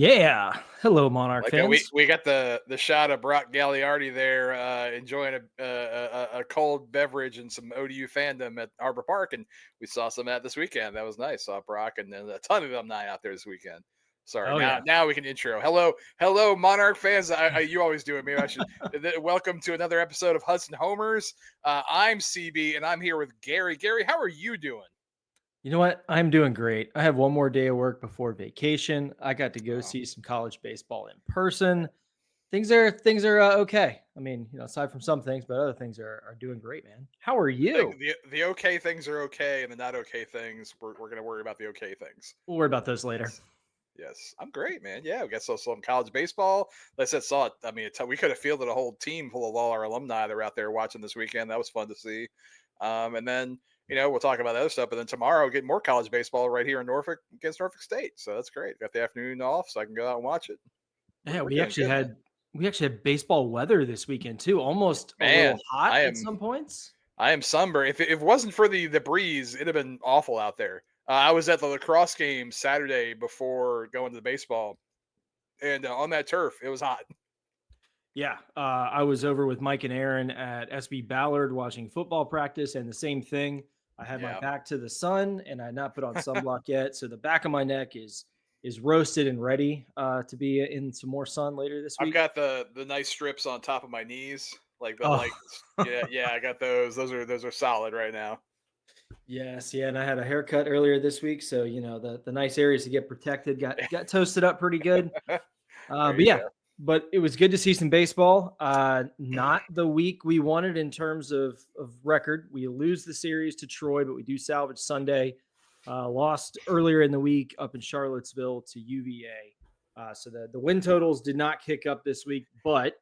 Yeah. Hello, Monarch Like we fans. we got the shot of Brock Gagliardi there, enjoying a cold beverage and some ODU fandom at Arbor Park, and we saw some of that this weekend. That was nice. Saw Brock and then a ton of alumni out there this weekend. Sorry, Oh now yeah. now we can intro. Hello, Monarch fans. You always do it. Maybe I should. Welcome to another episode of Hudson Homers. I'm CB, and I'm here with Gary. Gary, how are you doing? You know what? I'm doing great. I have one more day of work before vacation. I got to go Oh, see some college baseball in person. Things are okay. I mean, aside from some things, but other things are doing great, man. How are you? the okay things are okay, and the not okay things we're gonna worry about the okay things. We'll worry about those later. Yes. Yes, I'm great, man. Yeah, we got some college baseball. Like I said, saw it. I mean, we could have fielded a whole team full of all our alumni that were out there watching this weekend. That was fun to see. And then we'll talk about the other stuff. But then tomorrow, get more college baseball right here in Norfolk against Norfolk State. So that's great. Got the afternoon off, so I can go out and watch it. We're, Yeah, we're we doing actually good, man. had we actually had baseball weather this weekend too. Almost a little Man, hot I at am some points. I am sunburned. If it wasn't for the breeze, it'd have been awful out there. I was at the lacrosse game Saturday before going to the baseball, and on that turf, it was hot. Yeah, I was over with Mike and Aaron at SB Ballard watching football practice, and the same thing. I had my Yeah. back to the sun, and I had not put on sunblock yet, so the back of my neck is roasted and ready to be in some more sun later this I've week. got the nice strips on top of my knees, like the Oh, like yeah, I got those. Those are solid right now. yes, yeah, and I had a haircut earlier this week, so the nice areas to get protected got toasted up pretty good. There But you yeah, go. but it was good to see some baseball. Not the week we wanted in terms of record. We lose the series to Troy, but we do salvage Sunday. Lost earlier in the week up in Charlottesville to UVA. So the win totals did not kick up this week, but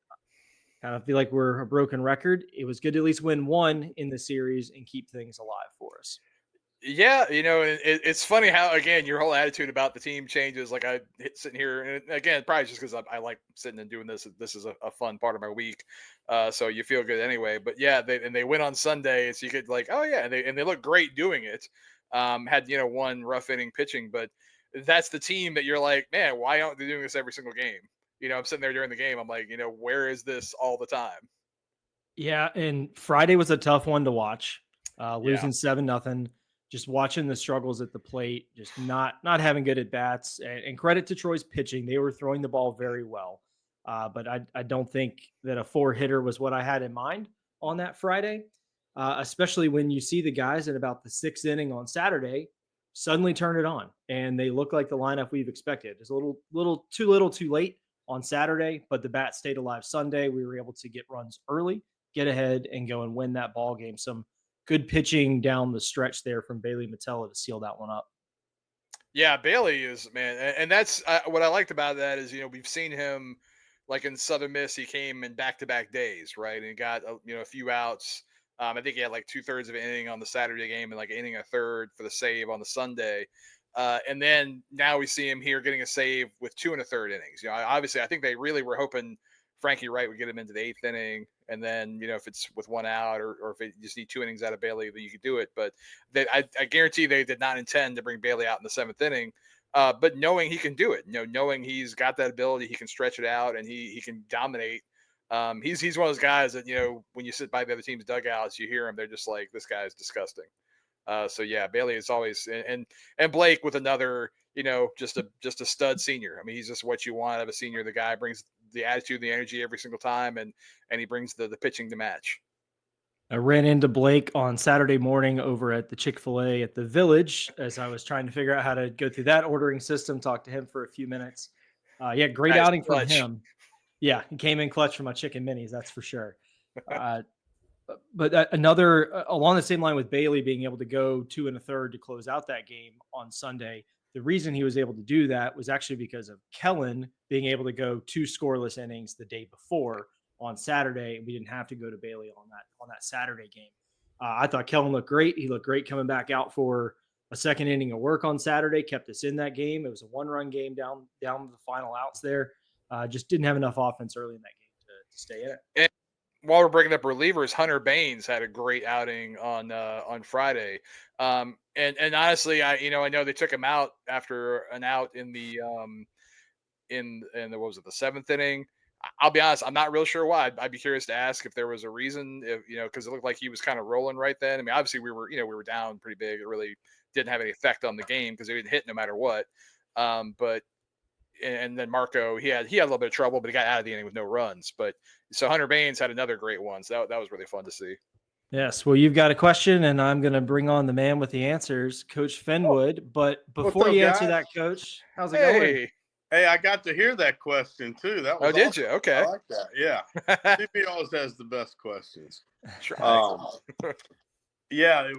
kind of feel like we're a broken record. It was good to at least win one in the series and keep things alive for us. Yeah, it's funny how again your whole attitude about the team changes. Like sitting here, and again, probably just because I like sitting and doing this. This is a fun part of my week, so you feel good anyway. But yeah, they win on Sunday, so you could like, oh yeah, and they look great doing it. Had one rough inning pitching, but that's the team that you're like, man, why aren't they doing this every single game? I'm sitting there during the game. I'm like, where is this all the time? Yeah, and Friday was a tough one to watch. Yeah. Losing 7-0, just watching the struggles at the plate, just not having good at bats. And credit to Troy's pitching; they were throwing the ball very well. But I don't think that a four hitter was what I had in mind on that Friday. Especially when you see the guys in about the sixth inning on Saturday suddenly turn it on, and they look like the lineup we've expected. It's a little too late on Saturday, but the bat stayed alive Sunday. We were able to get runs early, get ahead, and go and win that ball game. Some good pitching down the stretch there from Bailey Matella to seal that one up. Yeah, Bailey is man, and that's what I liked about that is we've seen him like in Southern Miss. He came in back to back days, right, and got a few outs. I think he had like 2/3 of an inning on the Saturday game and like an inning a third for the save on the Sunday. And then now we see him here getting a save with 2 1/3 innings. Obviously, I think they really were hoping Frankie Wright would get him into the eighth inning, and then if it's with one out or if you just need 2 innings out of Bailey, then you could do it. But I guarantee they did not intend to bring Bailey out in the seventh inning. But knowing he can do it, knowing he's got that ability, he can stretch it out and he can dominate. He's one of those guys that when you sit by the other team's dugouts, you hear him, they're just like, this guy is disgusting. So yeah, Bailey is always and Blake with another, just a stud senior. I mean, he's just what you want out of a senior. The guy brings the attitude, the energy every single time, and he brings the pitching to match. I ran into Blake on Saturday morning over at the Chick-fil-A at the Village as I was trying to figure out how to go through that ordering system, talk to him for a few minutes. Yeah, great Guys, outing from clutch. him. Yeah, he came in clutch for my chicken minis, that's for sure. Uh, but another along the same line with Bailey being able to go 2 1/3 to close out that game on Sunday. The reason he was able to do that was actually because of Kellen being able to go two scoreless innings the day before on Saturday, and we didn't have to go to Bailey on that Saturday game. I thought Kellen looked great. He looked great coming back out for a second inning of work on Saturday. Kept us in that game. It was a one-run game down the final outs there. Just didn't have enough offense early in that game to stay in it. And while we're bringing up relievers, Hunter Baines had a great outing on Friday. And honestly, I know they took him out after an out in the what was it, the seventh inning. I'll be honest, I'm not real sure why. I'd be curious to ask if there was a reason, if because it looked like he was kind of rolling right then. I mean, obviously we were down pretty big. It really didn't have any effect on the game because it didn't hit no matter what. But and then Marco, he had a little bit of trouble, but he got out of the inning with no runs. But so Hunter Baines had another great one. So that was really fun to see. Yes. Well, you've got a question, and I'm going to bring on the man with the answers, Coach Oh, Fenwood. But what's before up, you answer guys? that, Coach, how's it going? Hey, Hey, I got to hear that question too. That oh, was did you? awesome. I Okay. like that. Yeah, CP always has the best questions. Try. Um, yeah,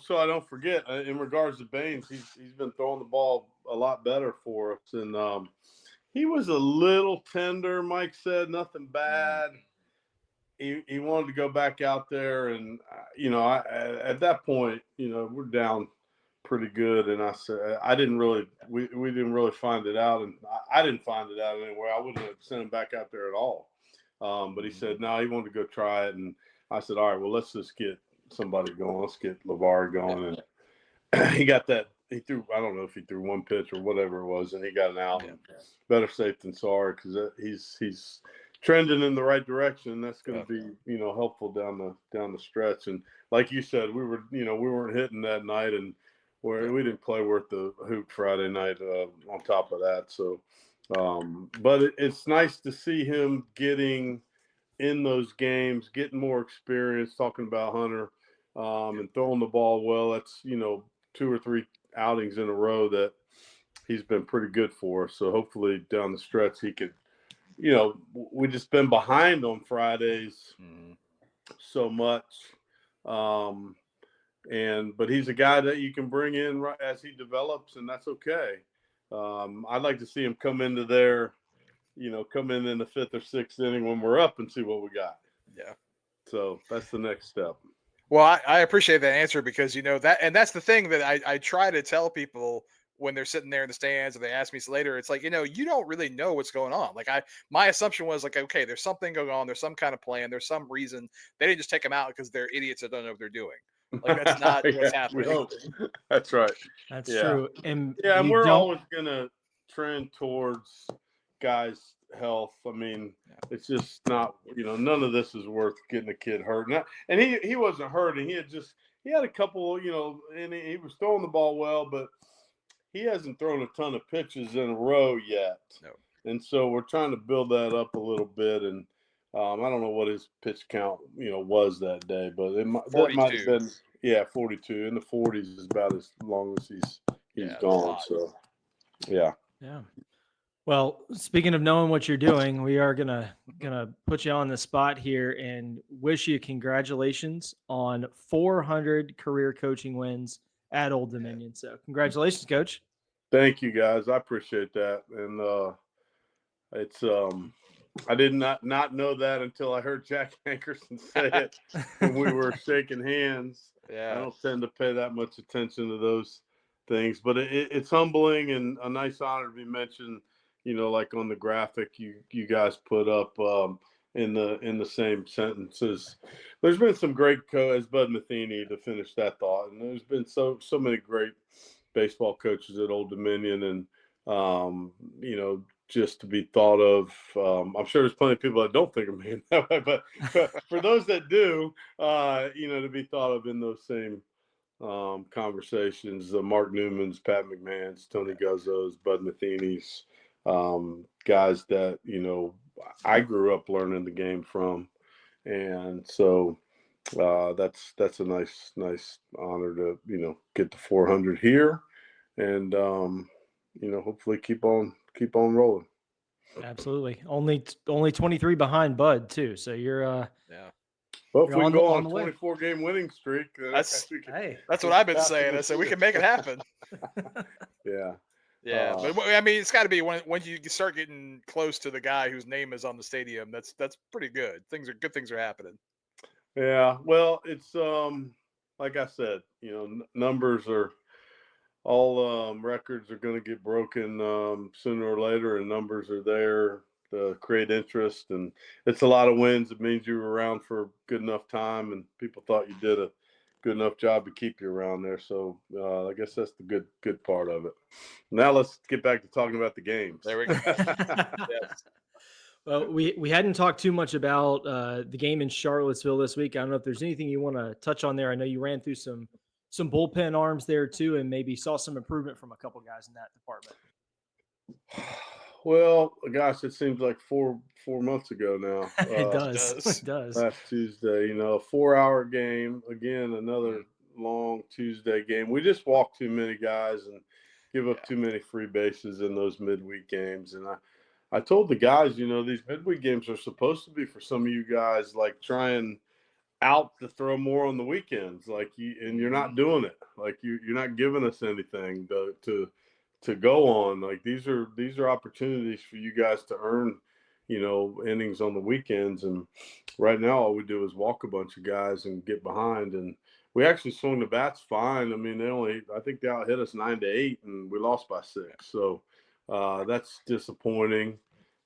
so I don't forget. In regards to Baines, he's been throwing the ball a lot better for us, and he was a little tender. Mike said nothing bad. He wanted to go back out there, and at that point, we're down pretty good, and I said I didn't really we didn't really find it out, and I didn't find it out anyway. I wouldn't have sent him back out there at all. But he said no, he wanted to go try it, and I said all right, well let's just get somebody going. Let's get LeVar going, and he got that. He threw, I don't know if he threw one pitch or whatever it was, and he got an out. Yeah. Better safe than sorry, because he's trending in the right direction. That's going to be helpful down the stretch. And like you said, we weren't hitting that night, and we didn't play worth the hoop Friday night. On top of that, so but it's nice to see him getting in those games, getting more experience. Talking about Hunter and throwing the ball well. That's 2 or 3 outings in a row that he's been pretty good for us. So hopefully down the stretch he could. We just been behind on Fridays so much. But he's a guy that you can bring in right as he develops, and that's okay. I'd like to see him come into there, come in the 5th or 6th inning when we're up and see what we got. Yeah. So that's the next step. Well, I appreciate that answer because that, and that's the thing that I try to tell people when they're sitting there in the stands or they ask me later. It's like, you don't really know what's going on. Like my assumption was like, okay, there's something going on. There's some kind of plan. There's some reason they didn't just take them out because they're idiots that don't know what they're doing. Like that's not what's happening. That's right. That's true. And and we're always gonna trend towards guys' health. I mean, it's just not, none of this is worth getting a kid hurt. And he wasn't hurting. He had a couple, and he was throwing the ball well, but he hasn't thrown a ton of pitches in a row yet. No. And so we're trying to build that up a little bit. And I don't know what his pitch count, was that day, but that might have been, 42. In the 40s is about as long as he's gone. So, yeah. Well, speaking of knowing what you're doing, we are gonna put you on the spot here and wish you congratulations on 400 career coaching wins at Old Dominion. So, congratulations, Coach. Thank you, guys. I appreciate that, and it's I did not know that until I heard Jack Hankerson say it when we were shaking hands. I don't tend to pay that much attention to those things, but it's humbling and a nice honor to be mentioned. Like on the graphic you guys put up in the same sentences. There's been some great as Bud Matheny to finish that thought, and there's been so many great baseball coaches at Old Dominion, and just to be thought of. I'm sure there's plenty of people that don't think of me that way, but for those that do, to be thought of in those same conversations, Mark Newman's, Pat McMahon's, Tony Guzzo's, Bud Matheny's, guys that I grew up learning the game from, and so that's a nice honor to get the 400 here, and hopefully keep on rolling. Absolutely. Only 23 behind Bud too. So you're Well, if we can go on a the way. 24-game winning streak, that's what I've been saying. I said we can make it happen. Yeah. But I mean, it's got to be when you start getting close to the guy whose name is on the stadium. That's pretty good. Good things are happening. Yeah. Well, it's like I said, numbers are all records are going to get broken sooner or later, and numbers are there to create interest, and it's a lot of wins. It means you were around for a good enough time, and people thought you did a good enough job to keep you around there. So I guess that's the good part of it. Now let's get back to talking about the games. There we go. Yes. Well, we hadn't talked too much about the game in Charlottesville this week. I don't know if there's anything you want to touch on there. I know you ran through some bullpen arms there too, and maybe saw some improvement from a couple guys in that department. Well, gosh, it seems like four months ago now. It does. does. It does. Last Tuesday, a 4-hour game. Again, another long Tuesday game. We just walk too many guys and give up too many free bases in those midweek games. And I told the guys, these midweek games are supposed to be for some of you guys, like trying out to throw more on the weekends, and you're not doing it. Like you're not giving us anything to go on. Like these are opportunities for you guys to earn, innings on the weekends. And right now, all we do is walk a bunch of guys and get behind. And we actually swung the bats fine. I mean, I think they out hit us 9-8, and we lost by 6. So that's disappointing.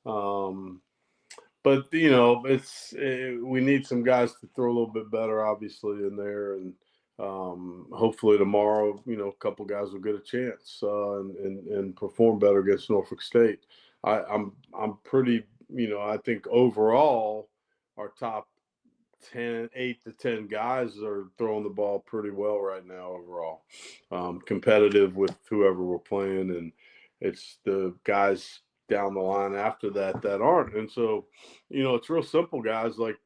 But we need some guys to throw a little bit better, obviously, in there, and hopefully tomorrow, a couple guys will get a chance and perform better against Norfolk State. I'm pretty, I think overall our top 8 to 10 guys are throwing the ball pretty well right now overall, competitive with whoever we're playing, and it's the guys down the line after that aren't. And so, it's real simple, guys. Like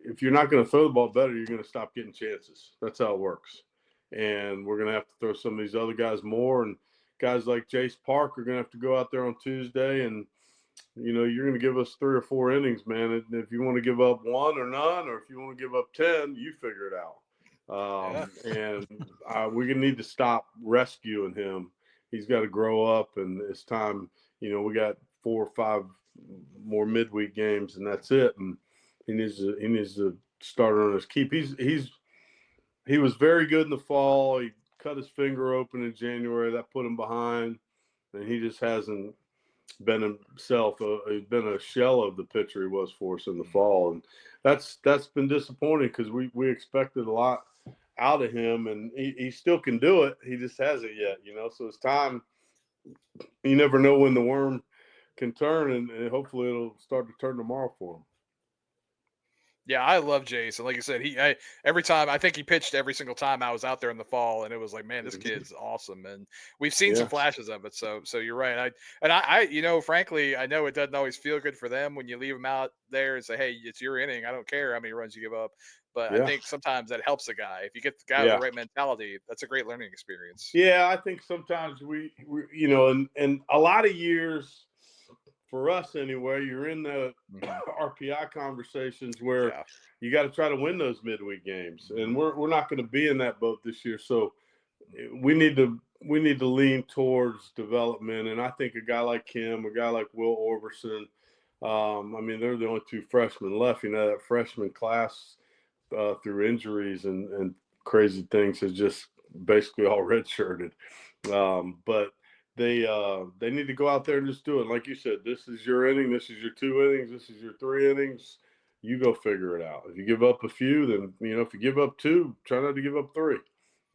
if you're not going to throw the ball better, you're going to stop getting chances. That's how it works. And we're going to have to throw some of these other guys more. And guys like Jace Park are going to have to go out there on Tuesday and, you're going to give us 3 or 4 innings, man. And if you want to give up 1 or none, or if you want to give up 10, you figure it out. And we're going to need to stop rescuing him. He's got to grow up, and it's time. We got 4 or 5 more midweek games, and that's it. And he needs to start on his keep. He was very good in the fall. He cut his finger open in January. That put him behind, and he just hasn't been himself. He's been a shell of the pitcher he was for us in the fall, and that's been disappointing because we expected a lot out of him, and he still can do it. He just hasn't yet, So it's time. You never know when the worm can turn, and hopefully it'll start to turn tomorrow for him. Yeah, I love Jason. Like you said, every time I think he pitched every single time I was out there in the fall, and it was like, man, this kid's awesome. And we've seen some flashes of it. So you're right. I frankly, I know it doesn't always feel good for them when you leave them out there and say, hey, it's your inning. I don't care how many runs you give up. But I think sometimes that helps a guy. If you get the guy with the right mentality, that's a great learning experience. Yeah, I think sometimes we and a lot of years. For us anyway, you're in the RPI conversations where you got to try to win those midweek games, and we're not going to be in that boat this year. So we need to lean towards development, and I think a guy like him, a guy like Will Orberson, they're the only 2 freshmen left. That freshman class through injuries and crazy things is just basically all redshirted, but. They need to go out there and just do it. Like you said, this is your inning. This is your 2 innings. This is your 3 innings. You go figure it out. If you give up a few, then, if you give up 2, try not to give up 3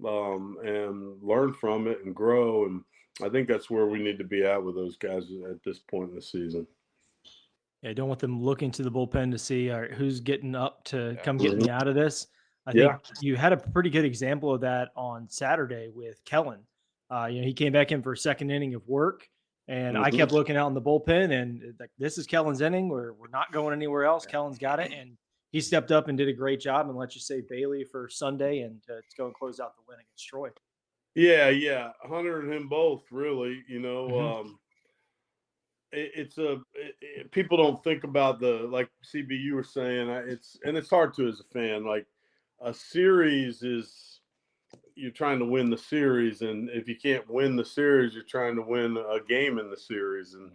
and learn from it and grow. And I think that's where we need to be at with those guys at this point in the season. Yeah, I don't want them looking to the bullpen to see who's getting up to come get me out of this. I think you had a pretty good example of that on Saturday with Kellen. He came back in for a second inning of work, and I kept looking out in the bullpen, and like, this is Kellen's inning. We're not going anywhere else. Kellen's got it, and he stepped up and did a great job and let you save Bailey for Sunday and to go and close out the win against Troy. Yeah, Hunter and him both really. People don't think about like CB you were saying. It's hard to as a fan. Like a series is. You're trying to win the series, and if you can't win the series, you're trying to win a game in the series, and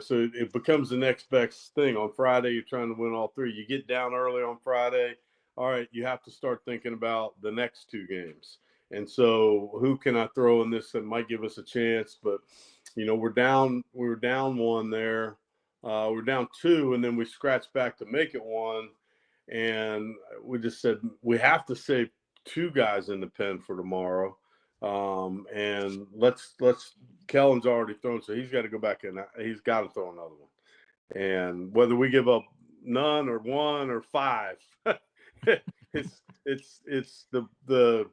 so it becomes the next best thing. On Friday, you're trying to win all 3. You get down early on Friday, all right, you have to start thinking about the next 2 games. And so, who can I throw in this that might give us a chance? But we're down 1 there, we're down 2, and then we scratched back to make it 1, and we just said we have to save 2 guys in the pen for tomorrow. And let's Kellen's already thrown, so he's got to go back in. He's got to throw another one. And whether we give up none or 1 or 5, it's the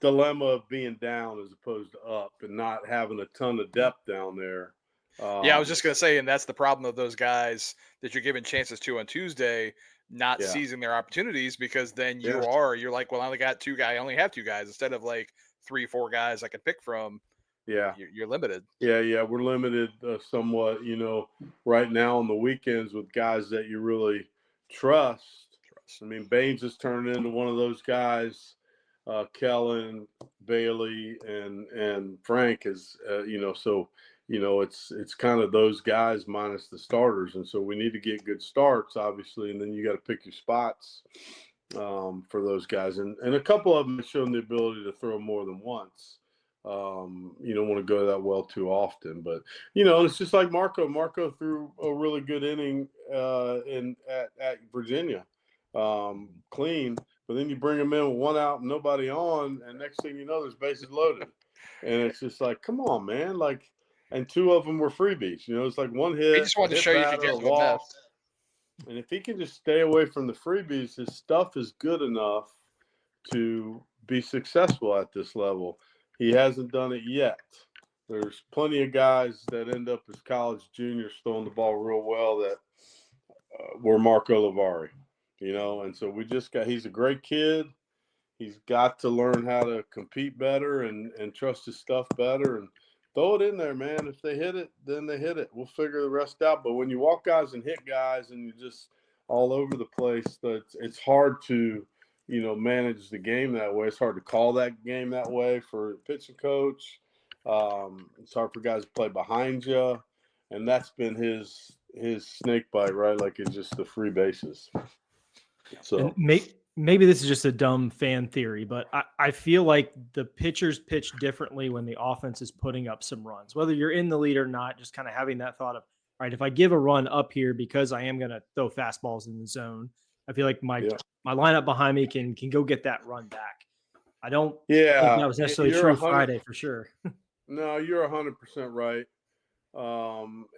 dilemma of being down as opposed to up and not having a ton of depth down there. Yeah, I was just gonna say, and that's the problem of those guys that you're giving chances to on Tuesday, not Yeah. seizing their opportunities, because then Yeah. you're like, well, I only got 2 guys, I only have 2 guys instead of like 3, 4 guys I can pick from. Yeah. You're limited. Yeah, we're limited somewhat, right now on the weekends with guys that you really trust. I mean, Baines has turned into one of those guys. Kellen, Bailey, and Frank is, so it's kind of those guys minus the starters, and so we need to get good starts, obviously, and then you got to pick your spots for those guys, and a couple of them have shown the ability to throw more than once. You don't want to go that well too often, but it's just like Marco. Marco threw a really good inning at Virginia, clean. But then you bring him in with 1 out and nobody on, and next thing you know, there's bases loaded, and it's just like, come on, man! Like, and 2 of them were freebies. It's like 1 He hit, just a wanted to hit show you if he batter, gets a to a walk, miss. and if he can just stay away from the freebies, his stuff is good enough to be successful at this level. He hasn't done it yet. There's plenty of guys that end up as college juniors throwing the ball real well that were Marco Lavari, and so he's a great kid. He's got to learn how to compete better and trust his stuff better and throw it in there, man. If they hit it, then they hit it. We'll figure the rest out. But when you walk guys and hit guys and you're just all over the place, it's hard to, manage the game that way. It's hard to call that game that way for a pitching coach. It's hard for guys to play behind you. And that's been his snake bite, right? Like it's just the free bases. So And maybe this is just a dumb fan theory, but I feel like the pitchers pitch differently when the offense is putting up some runs, whether you're in the lead or not, just kind of having that thought of, all right, if I give a run up here because I am going to throw fastballs in the zone, I feel like my lineup behind me can go get that run back. I don't think that was necessarily true Friday for sure. No, you're 100% right.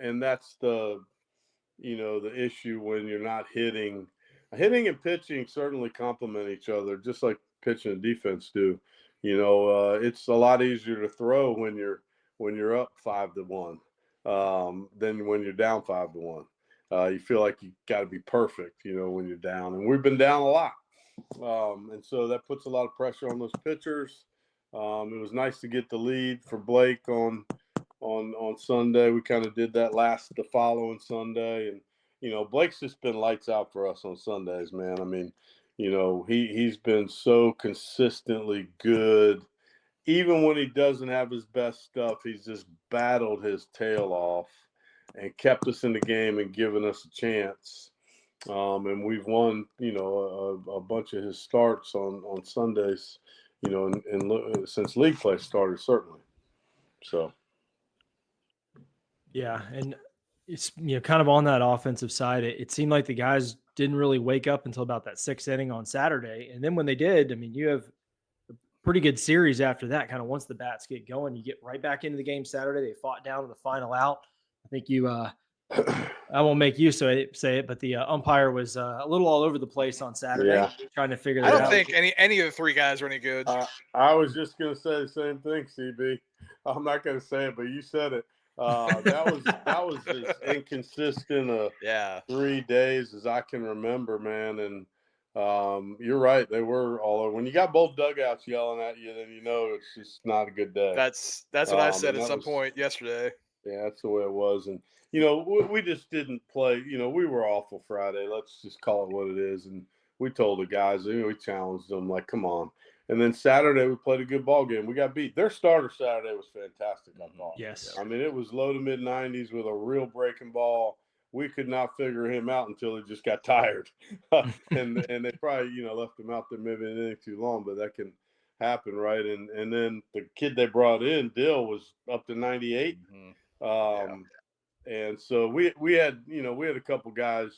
And that's the issue when you're not hitting. Hitting and pitching certainly complement each other, just like pitching and defense do. It's a lot easier to throw when you're up 5-1 than when you're down 5-1. You feel like you got to be perfect, when you're down, and we've been down a lot, and so that puts a lot of pressure on those pitchers. It was nice to get the lead for Blake on Sunday. We kind of did that the following Sunday, and Blake's just been lights out for us on Sundays, man. I mean, he's been so consistently good. Even when he doesn't have his best stuff, he's just battled his tail off and kept us in the game and given us a chance. And we've won, a bunch of his starts on Sundays, since league play started, certainly. So. Yeah, and it's kind of on that offensive side. It seemed like the guys didn't really wake up until about that 6th inning on Saturday, and then when they did, I mean, you have a pretty good series after that. Kind of once the bats get going, you get right back into the game Saturday. They fought down to the final out. I think I won't make you say it, but the umpire was a little all over the place on Saturday, trying to figure that out. I don't think any of the 3 guys are any good. I was just going to say the same thing, CB. I'm not going to say it, but you said it. That was as inconsistent 3 days as I can remember, man. And you're right, they were all over. When you got both dugouts yelling at you, then it's just not a good day. That's what I said at some point yesterday. Yeah, that's the way it was. And we just didn't play. We were awful Friday. Let's just call it what it is. And we told the guys, we challenged them, like, come on. And then Saturday we played a good ball game. We got beat. Their starter Saturday was fantastic, I thought. Yes. I mean, it was low to mid 90s with a real breaking ball. We could not figure him out until he just got tired, and they probably left him out there maybe an inning too long, but that can happen, right? And then the kid they brought in, Dill, was up to 98. And so we had a couple guys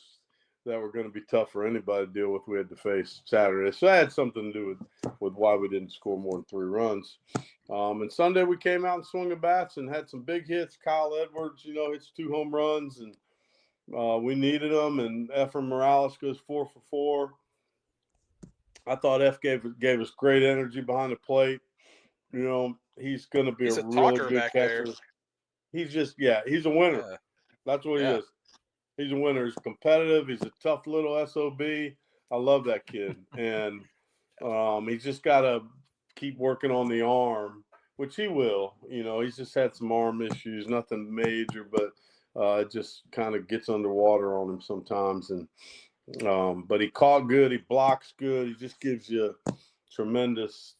that were going to be tough for anybody to deal with. We had to face Saturday, so that had something to do with why we didn't score more than 3 runs. And Sunday we came out and swung the bats and had some big hits. Kyle Edwards, hits 2 home runs, and we needed them. And Efrain Morales goes 4 for 4. I thought gave us great energy behind the plate. He's going to be He's a a really talker good back catcher. there. He's he's a winner. Yeah. That's what he Yeah. is. He's a winner. He's competitive. He's a tough little SOB. I love that kid. And he's just got to keep working on the arm, which he will. He's just had some arm issues, nothing major, but it just kind of gets underwater on him sometimes. And but he caught good. He blocks good. He just gives you tremendous,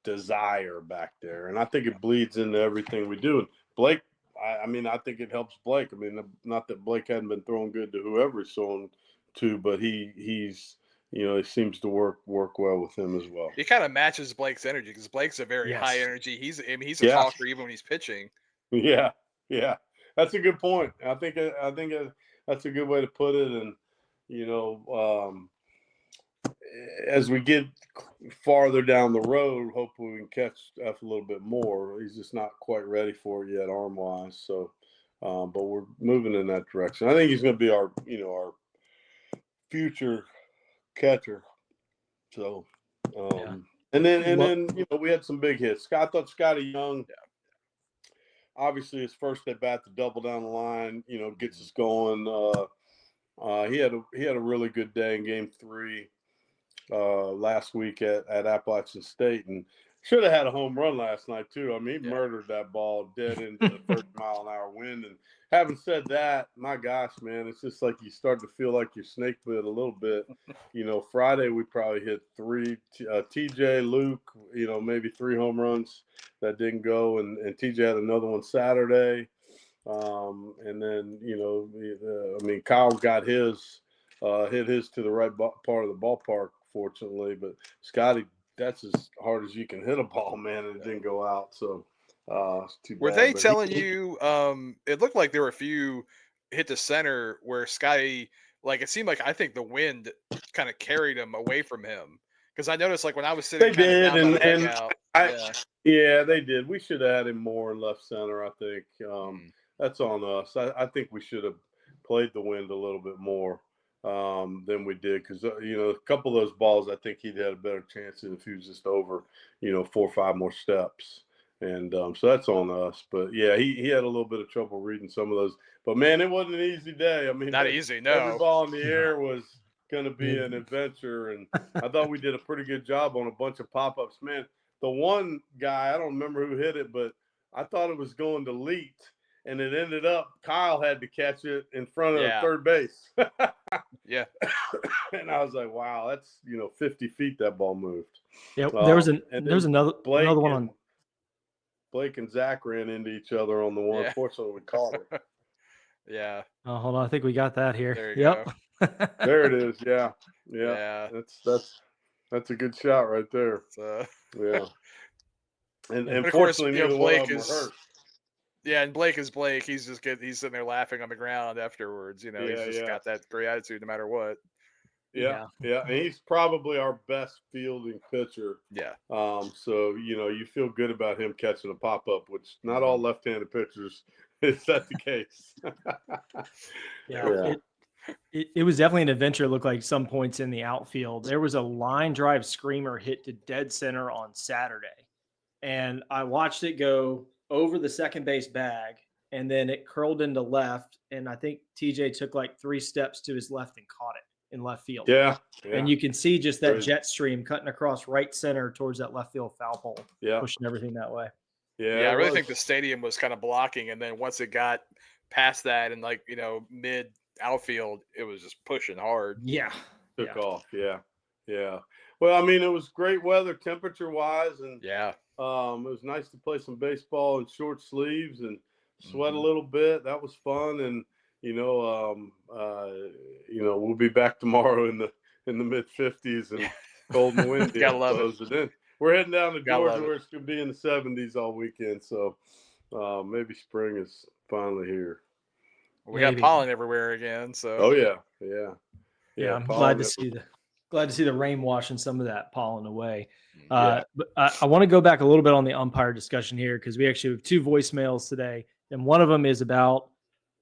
desire back there. And I think it bleeds into everything we do. And Blake, I think it helps Blake. I mean, not that Blake hadn't been throwing good to whoever he's throwing to, but he's it seems to work well with him as well. He kind of matches Blake's energy because Blake's a very high Yes. energy. He's a talker even when he's pitching. Yeah, that's a good point. I think that's a good way to put it. And as we get farther down the road, hopefully we can catch F a little bit more. He's just not quite ready for it yet, arm wise. So, but we're moving in that direction. I think he's going to be our future catcher. So, and then we had some big hits. I thought Scotty Young, obviously his first at bat to double down the line, gets us going. He had a really good day in Game 3 last week at Appalachian State, and should have had a home run last night too. I mean, he murdered that ball dead into the 30-mile-an-hour wind. And having said that, my gosh, man, it's just like you start to feel like you're snake bit a little bit. Friday we probably hit 3. TJ, Luke, maybe 3 home runs that didn't go, and TJ had another one Saturday. And then Kyle got his hit his to the right part of the ballpark, fortunately, but Scotty, that's as hard as you can hit a ball, man, and it didn't go out. So it's too bad. Were they telling you? It looked like there were a few hit to center where Scotty, like it seemed like I think the wind kind of carried him away from him because I noticed like when I was sitting they did, down by the dugout, yeah, they did. We should have had him more in left center. I think that's on us. I think we should have played the wind a little bit more than we did because a couple of those balls I think he'd had a better chance if he was just over 4 or 5 more steps, and so that's on us. But yeah, he had a little bit of trouble reading some of those. But man, it wasn't an easy day. I mean, not easy. No, every ball in the air was going to be an adventure, and I thought we did a pretty good job on a bunch of pop-ups. Man, the one guy, I don't remember who hit it, but I thought it was going to Leet. And it ended up Kyle had to catch it in front of third base. Yeah. And I was like, wow, that's 50 feet that ball moved. Yeah, there was another one on Blake and Zach ran into each other on the one. Yeah. Fortunately, we caught it. Yeah. Oh, hold on, I think we got that here. There you go. There it is. Yeah. That's a good shot right there. Yeah. And fortunately, neither one of them were hurt. Yeah, and Blake is Blake. He's sitting there laughing on the ground afterwards. He's just got that great attitude no matter what. Yeah. And he's probably our best fielding pitcher. Yeah. So you feel good about him catching a pop up, which not all left-handed pitchers is that the case. It was definitely an adventure. It looked like some points in the outfield. There was a line drive screamer hit to dead center on Saturday, and I watched it go over the second base bag, and then it curled into left, and I think TJ took like 3 steps to his left and caught it in left field. Yeah. And you can see just that jet stream cutting across right center towards that left field foul pole, pushing everything that way. Yeah, I really think the stadium was kind of blocking, and then once it got past that and mid outfield, it was just pushing hard. Yeah. Took off. Yeah. Well, I mean, it was great weather temperature wise, and it was nice to play some baseball in short sleeves and sweat a little bit. That was fun, and we'll be back tomorrow in the mid 50s and cold and windy. Gotta love it. And then we're heading down to Georgia where it's gonna be in the 70s all weekend. So maybe spring is finally here. We got pollen everywhere again. So. Oh yeah. I'm glad to see the rain washing some of that pollen away. Yeah. But I want to go back a little bit on the umpire discussion here because we actually have 2 voicemails today, and one of them is about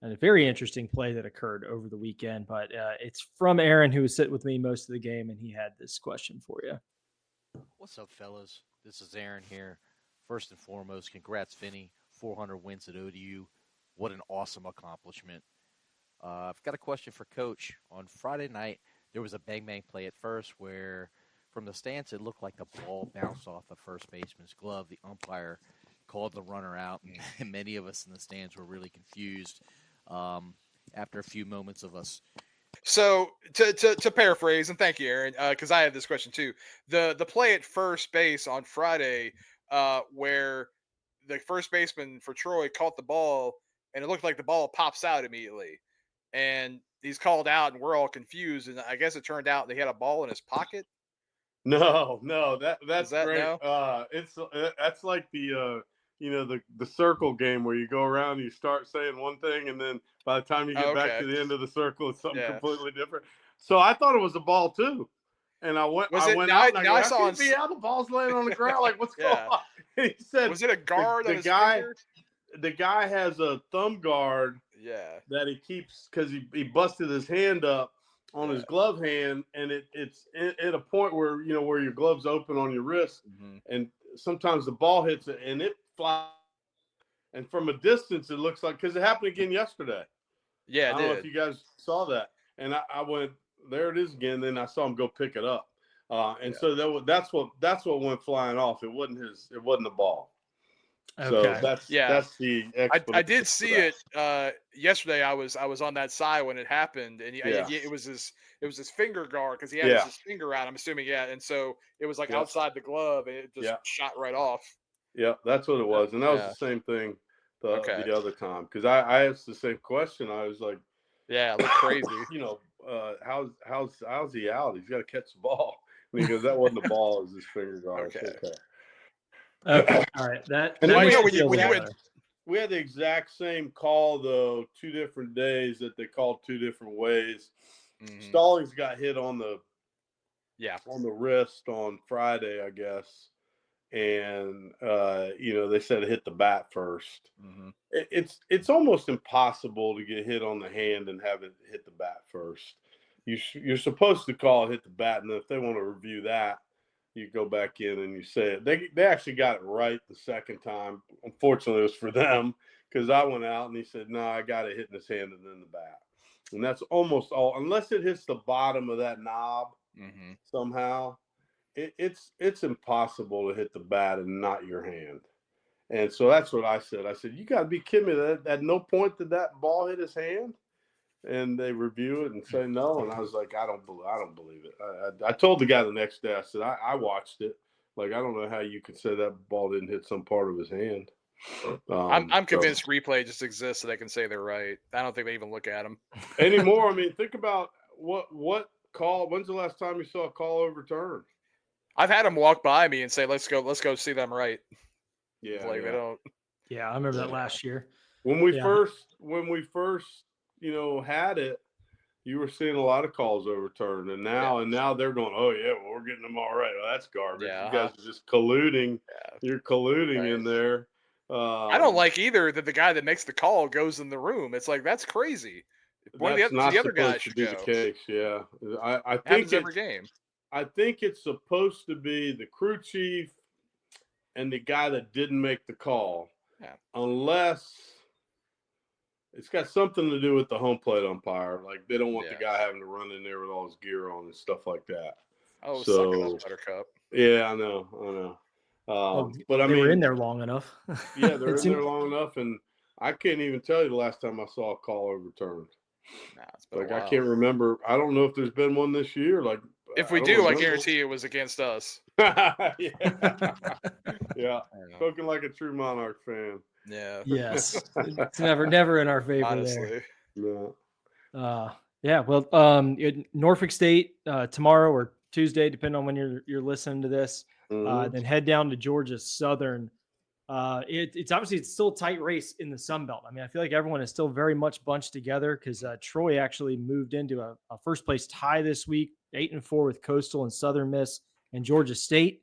a very interesting play that occurred over the weekend. But it's from Aaron, who was sitting with me most of the game, and he had this question for you. What's up, fellas? This is Aaron here. First and foremost, congrats, Finny. 400 wins at ODU. What an awesome accomplishment. I've got a question for Coach. On Friday night, there was a bang-bang play at first where from the stance it looked like the ball bounced off the first baseman's glove. The umpire called the runner out, and many of us in the stands were really confused after a few moments of us. So to paraphrase, and thank you, Aaron, because I had this question too. The play at first base on Friday, where the first baseman for Troy caught the ball, and it looked like the ball pops out immediately, and he's called out, and we're all confused. And I guess it turned out they had a ball in his pocket. No, that's that great. no? That's like the the circle game where you go around and you start saying one thing, and then by the time you get back to the end of the circle, it's something completely different. So I thought it was a ball too, and I went out and I go, how can it be how the ball's laying on the ground? Like, what's going on? And he said, was it a guard on his guy? finger? The guy has a thumb guard. Yeah. That he keeps because he busted his hand up on his glove hand, and it's at a point where where your glove's open on your wrist, and sometimes the ball hits it and it flies. And from a distance, it looks like, because it happened again yesterday. Yeah, I don't know if you guys saw that. And I went, there it is again. Then I saw him go pick it up, so that's what went flying off. It wasn't the ball. Okay. So that's the explanation. I did see it yesterday. I was on that side when it happened, and it was his finger guard because he had his finger out. I'm assuming, and so it was like outside the glove, and it just shot right off. Yeah, that's what it was, and that was the same thing the other time because I asked the same question. I was like, "Yeah, it looked crazy." How's he out? He's got to catch the ball. And he goes, "That wasn't the ball; it was his finger guard." Okay. All right. We had the exact same call though, 2 different days that they called 2 different ways. Stallings got hit on the wrist on Friday, I guess, and they said it hit the bat first. It's almost impossible to get hit on the hand and have it hit the bat first. You're supposed to call it hit the bat, and if they want to review that, you go back in and you say it. They actually got it right the second time. Unfortunately, it was for them because I went out and he said, "No, I got it hitting his hand and then the bat." And that's almost all, unless it hits the bottom of that knob somehow. It's impossible to hit the bat and not your hand. And so that's what I said. I said, "You got to be kidding me! That at no point did that ball hit his hand." And they review it and say no, and I was like, I don't believe it. I told the guy the next day. I said, I watched it. Like, I don't know how you could say that ball didn't hit some part of his hand. I'm convinced replay just exists so they can say they're right. I don't think they even look at them anymore. I mean, think about what call. When's the last time you saw a call overturned? I've had them walk by me and say, "Let's go see them right." Yeah, they don't. Yeah, I remember that last year when we first had it. You were seeing a lot of calls overturned, and now they're going, "Oh yeah, well, we're getting them all right." Well, that's garbage. You guys are just colluding. You're colluding in there. I don't like either that the guy that makes the call goes in the room. It's like, that's crazy. One of the other guys should be go. the case. Yeah, I think happens every game. I think it's supposed to be the crew chief and the guy that didn't make the call, unless it's got something to do with the home plate umpire. Like, they don't want the guy having to run in there with all his gear on and stuff like that. Oh, so Buttercup. Yeah, I know. But I mean, they were in there long enough. Yeah, they're in there long enough, and I can't even tell you the last time I saw a call overturned. It's been a while. I can't remember. I don't know if there's been one this year. Like, if we do, I guarantee it was against us. Yeah. Spoken like a true Monarch fan. Yeah. Yes. It's never in our favor. Honestly. There. Yeah. Well, Norfolk State tomorrow or Tuesday, depending on when you're listening to this. Then head down to Georgia Southern It's obviously it's still a tight race in the Sun Belt. I mean, I feel like everyone is still very much bunched together because Troy actually moved into a first place tie this week, 8-4 with Coastal and Southern Miss and Georgia State.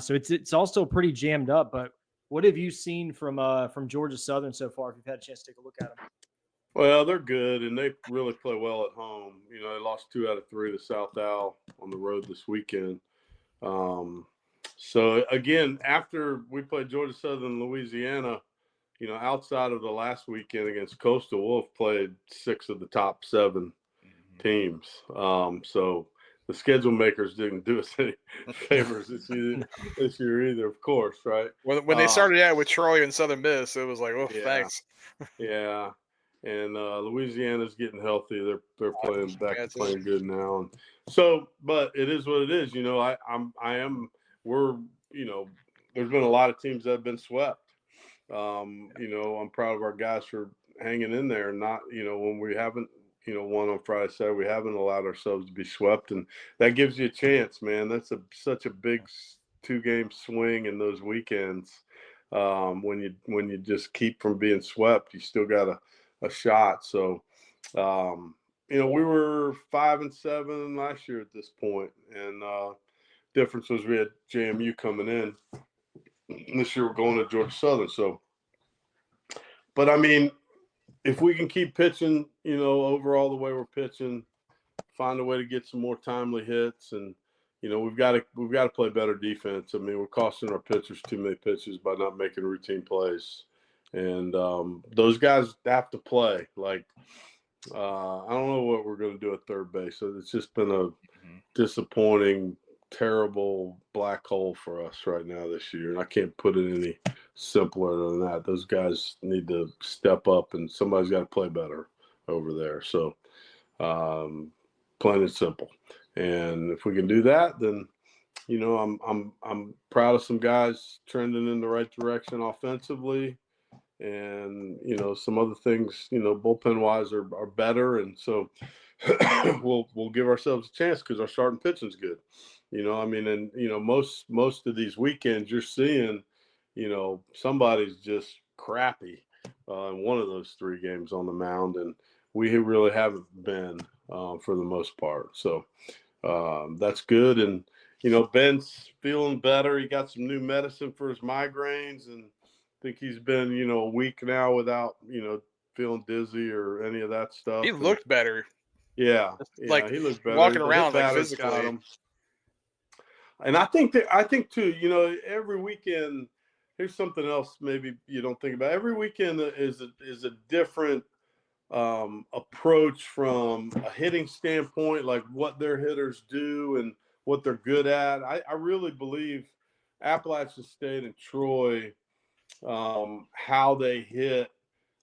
So it's all still pretty jammed up. But what have you seen from Georgia Southern so far? If you've had a chance to take a look at them. Well, they're good, and they really play well at home. You know, they lost 2 out of 3 to South Al on the road this weekend. So, again, after we played Georgia Southern Louisiana, you know, outside of the last weekend against Coastal, we'll have played 6 of the top 7 teams. So the schedule makers didn't do us any favors this year either, of course, right? When they started out with Troy and Southern Miss, it was like, oh, Yeah. thanks. Yeah. And Louisiana's getting healthy. They're playing back to playing good now. And so, but it is what it is. You know, we're, you know, there's been a lot of teams that have been swept. You know, I'm proud of our guys for hanging in there. Not, you know, when we haven't, you know, won on Friday, Saturday, we haven't allowed ourselves to be swept, and that gives you a chance, man. That's such a big 2-game swing in those weekends. When you just keep from being swept, you still got a shot. So, you know, we were 5-7 last year at this point, and difference was we had JMU coming in. This year we're going to Georgia Southern. So, but I mean, if we can keep pitching, you know, overall the way we're pitching, find a way to get some more timely hits, and you know, we've got to play better defense. I mean, we're costing our pitchers too many pitches by not making routine plays, and those guys have to play. Like, I don't know what we're going to do at third base. So it's just been a disappointing, terrible black hole for us right now this year, and I can't put it any simpler than that. Those guys need to step up, and somebody's got to play better over there. So, plain and simple. And if we can do that, then you know I'm proud of some guys trending in the right direction offensively, and you know some other things, you know, bullpen wise are better, and so we'll give ourselves a chance because our starting pitching's good. You know, I mean, and you know most of these weekends you're seeing, you know, somebody's just crappy in one of those 3 games on the mound, and we really haven't been for the most part. So that's good. And, you know, Ben's feeling better. He got some new medicine for his migraines, and I think he's been, you know, a week now without, you know, feeling dizzy or any of that stuff. He looked better. Yeah. Like he looked better. walking The around hit like batters got physically. him. And I think too, you know, every weekend, here's something else maybe you don't think about. Every weekend is a different approach from a hitting standpoint, like what their hitters do and what they're good at. I really believe Appalachian State and Troy, how they hit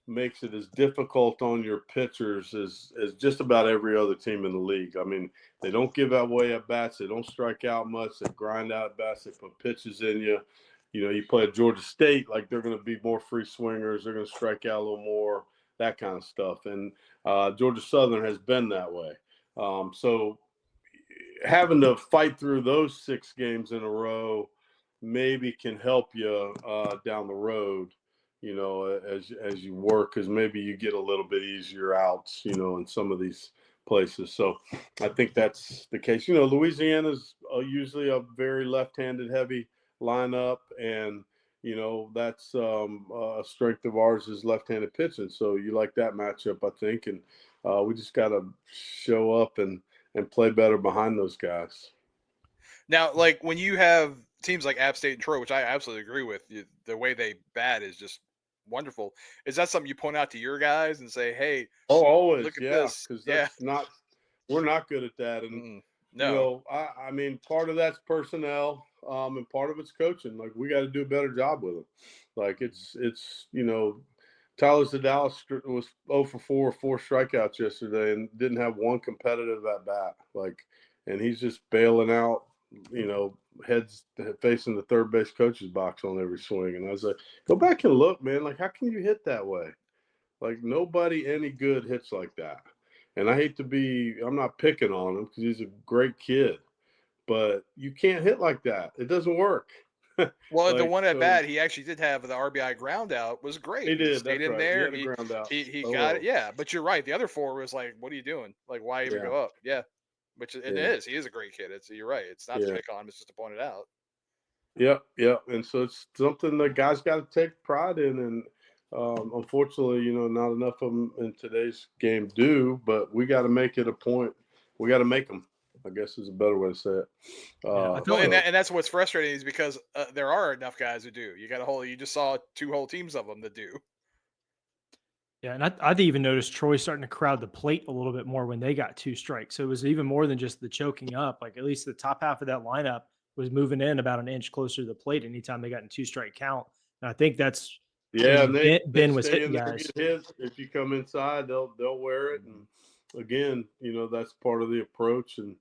makes it as difficult on your pitchers as just about every other team in the league. I mean, they don't give away at bats. They don't strike out much. They grind out at bats. They put pitches in you. You know, you play at Georgia State, like they're going to be more free swingers. They're going to strike out a little more, that kind of stuff. And Georgia Southern has been that way. So having to fight through those 6 games in a row maybe can help you down the road, you know, as you work, because maybe you get a little bit easier outs, you know, in some of these places. So I think that's the case. You know, Louisiana's usually a very left-handed heavy lineup, and you know that's a strength of ours is left-handed pitching. So you like that matchup, I think, and we just got to show up and play better behind those guys. Now, like when you have teams like App State and Troy, which I absolutely agree with, the way they bat is just wonderful. Is that something you point out to your guys and say, "Hey, Oh, always, look at yeah, this"? because Yeah. that's not we're not good at that, and you No. know, I mean, part of that's personnel, and part of it's coaching. Like we got to do a better job with them. Like it's you know, Tyler Zadal was 0 for 4 strikeouts yesterday, and didn't have one competitive at bat. Like, and he's just bailing out, you know, heads facing the third base coach's box on every swing. And I was like, go back and look, man. Like, how can you hit that way? Like nobody any good hits like that. And I hate to be, I'm not picking on him because he's a great kid, but you can't hit like that. It doesn't work. Well, the Like, one at so bat, he actually did have the RBI ground out. Was great. he He did. stayed That's in right. He there. had a ground out. He Oh, got it. well. Yeah, but you're right. The other four was like, what are you doing? Like, why even Yeah. go up? Yeah, which it Yeah. is. He is a great kid. You're right. It's not to Yeah. pick on him. It's just to point it out. Yep, yep. And so it's something that guys got to take pride in. And unfortunately, not enough of them in today's game do. But we got to make it a point. We got to make them, I guess is a better way to say it. I feel Well, like and that's what's frustrating is because there are enough guys who do. You got a whole. You just saw two whole teams of them that do. Yeah, and I even noticed Troy starting to crowd the plate a little bit more when they got 2 strikes. So it was even more than just the choking up. Like at least the top half of that lineup was moving in about an inch closer to the plate anytime they got in 2-strike count. And I think that's Yeah, and when they Ben was stay hitting in there and guys. get hit. If you come inside, they'll wear it. And again, that's part of the approach. And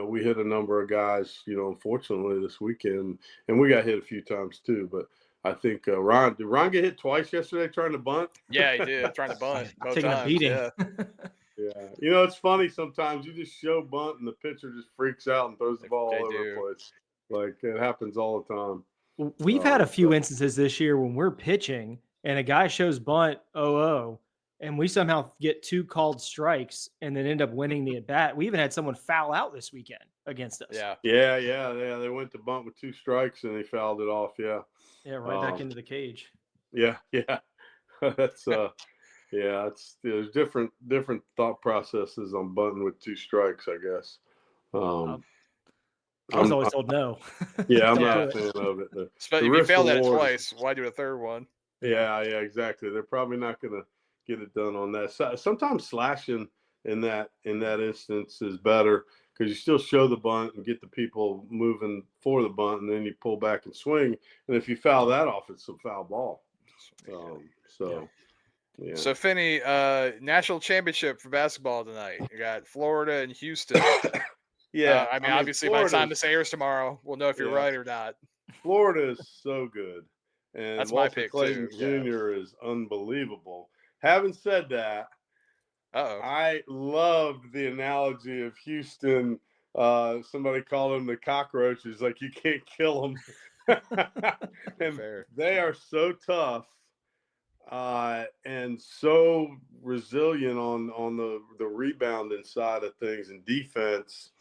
we hit a number of guys, unfortunately this weekend, and we got hit a few times too. But I think did Ron get hit twice yesterday trying to bunt? Yeah, he did. Trying to bunt both Taking a times. beating. Yeah. Yeah, it's funny sometimes you just show bunt and the pitcher just freaks out and throws the ball They all over do. the place. Like it happens all the time. We've had a few instances this year when we're pitching and a guy shows bunt 0-0 and we somehow get 2 called strikes and then end up winning the at bat. We even had someone foul out this weekend against us. Yeah. They went to bunt with 2 strikes and they fouled it off. Yeah. Yeah, right back into the cage. Yeah. That's there's different thought processes on bunting with 2 strikes, I guess. I was always told no. Yeah, I'm Don't not do a it. fan of it. But if you fail that twice, why do a third one? Yeah, exactly. They're probably not going to get it done on that. So, sometimes slashing in that instance is better because you still show the bunt and get the people moving for the bunt, and then you pull back and swing. And if you foul that off, it's a foul ball. So Finney, national championship for basketball tonight. You got Florida and Houston. Yeah, I mean, obviously, by the time this airs tomorrow, we'll know if you're right or not. Florida is so good, and That's my Walter pick Clayton too. Jr. is unbelievable. Having said that, I loved the analogy of Houston. Somebody called them the cockroaches, like you can't kill them. And they are so tough and so resilient on the rebounding side of things and defense.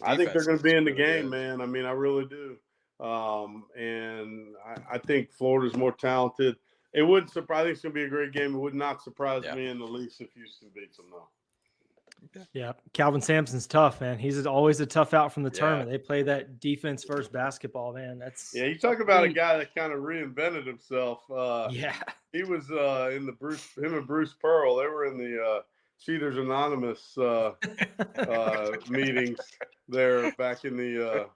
I think they're going to be in the game, man. I mean, I really do. And I think Florida's more talented. It wouldn't surprise. I think it's going to be a great game. It would not surprise me in the least if Houston beats them, though. Yeah, Calvin Sampson's tough, man. He's always a tough out from the tournament. They play that defense first basketball, man. You talk about a guy that kind of reinvented himself. He was in him and Bruce Pearl. They were in the Cheaters Anonymous meetings there back in the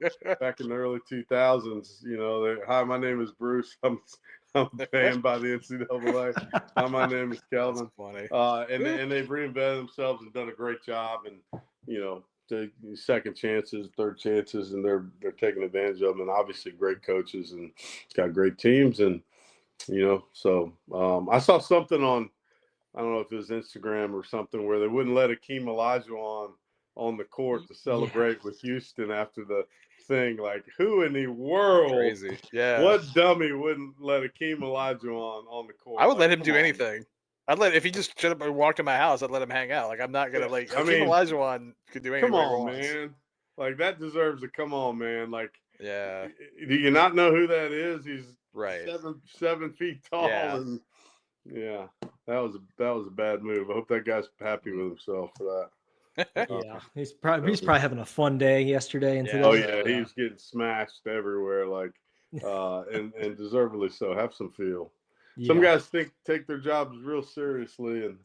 early 2000s. Hi, my name is Bruce. I'm banned by the NCAA. Hi, my name is Calvin. That's funny. And they've reinvented themselves and done a great job. And second chances, third chances, and they're taking advantage of them. And obviously, great coaches and got great teams. And so I saw something on, I don't know if it was Instagram or something, where they wouldn't let Akeem Olajuwon on the court to celebrate with Houston after the thing. Like, who in the world? Crazy. Yeah. What dummy wouldn't let Akeem Olajuwon on the court? I would let him do anything. If he just showed up and walked in my house, I'd let him hang out. Like, I'm not gonna Akeem Olajuwon could do anything. Come on, man. Like, that deserves a come on, man. Like, yeah. Do you not know who that is? He's right 7 feet tall. And that was a bad move. I hope that guy's happy with himself for that. He's probably having a fun day yesterday and today. Oh yeah, he was getting smashed everywhere, like and deservedly so. Have some feel. Some guys take their jobs real seriously and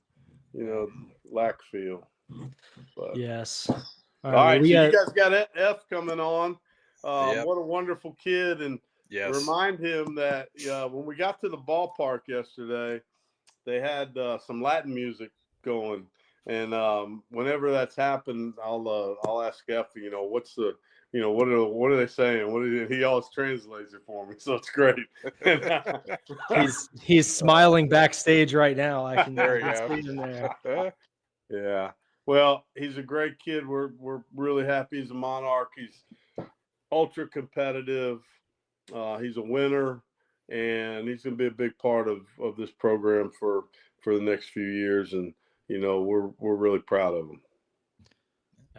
lack feel. But. Yes. All right, so you guys got F coming on. What a wonderful kid, and remind him that when we got to the ballpark yesterday, they had some Latin music going, and whenever that's happened, I'll ask F. What's the what are they saying? He always translates it for me, so it's great. he's smiling backstage right now. I can see him there. Yeah. Well, he's a great kid. We're really happy he's a Monarch. He's ultra competitive. He's a winner, and he's going to be a big part of this program for the next few years. And we're really proud of him.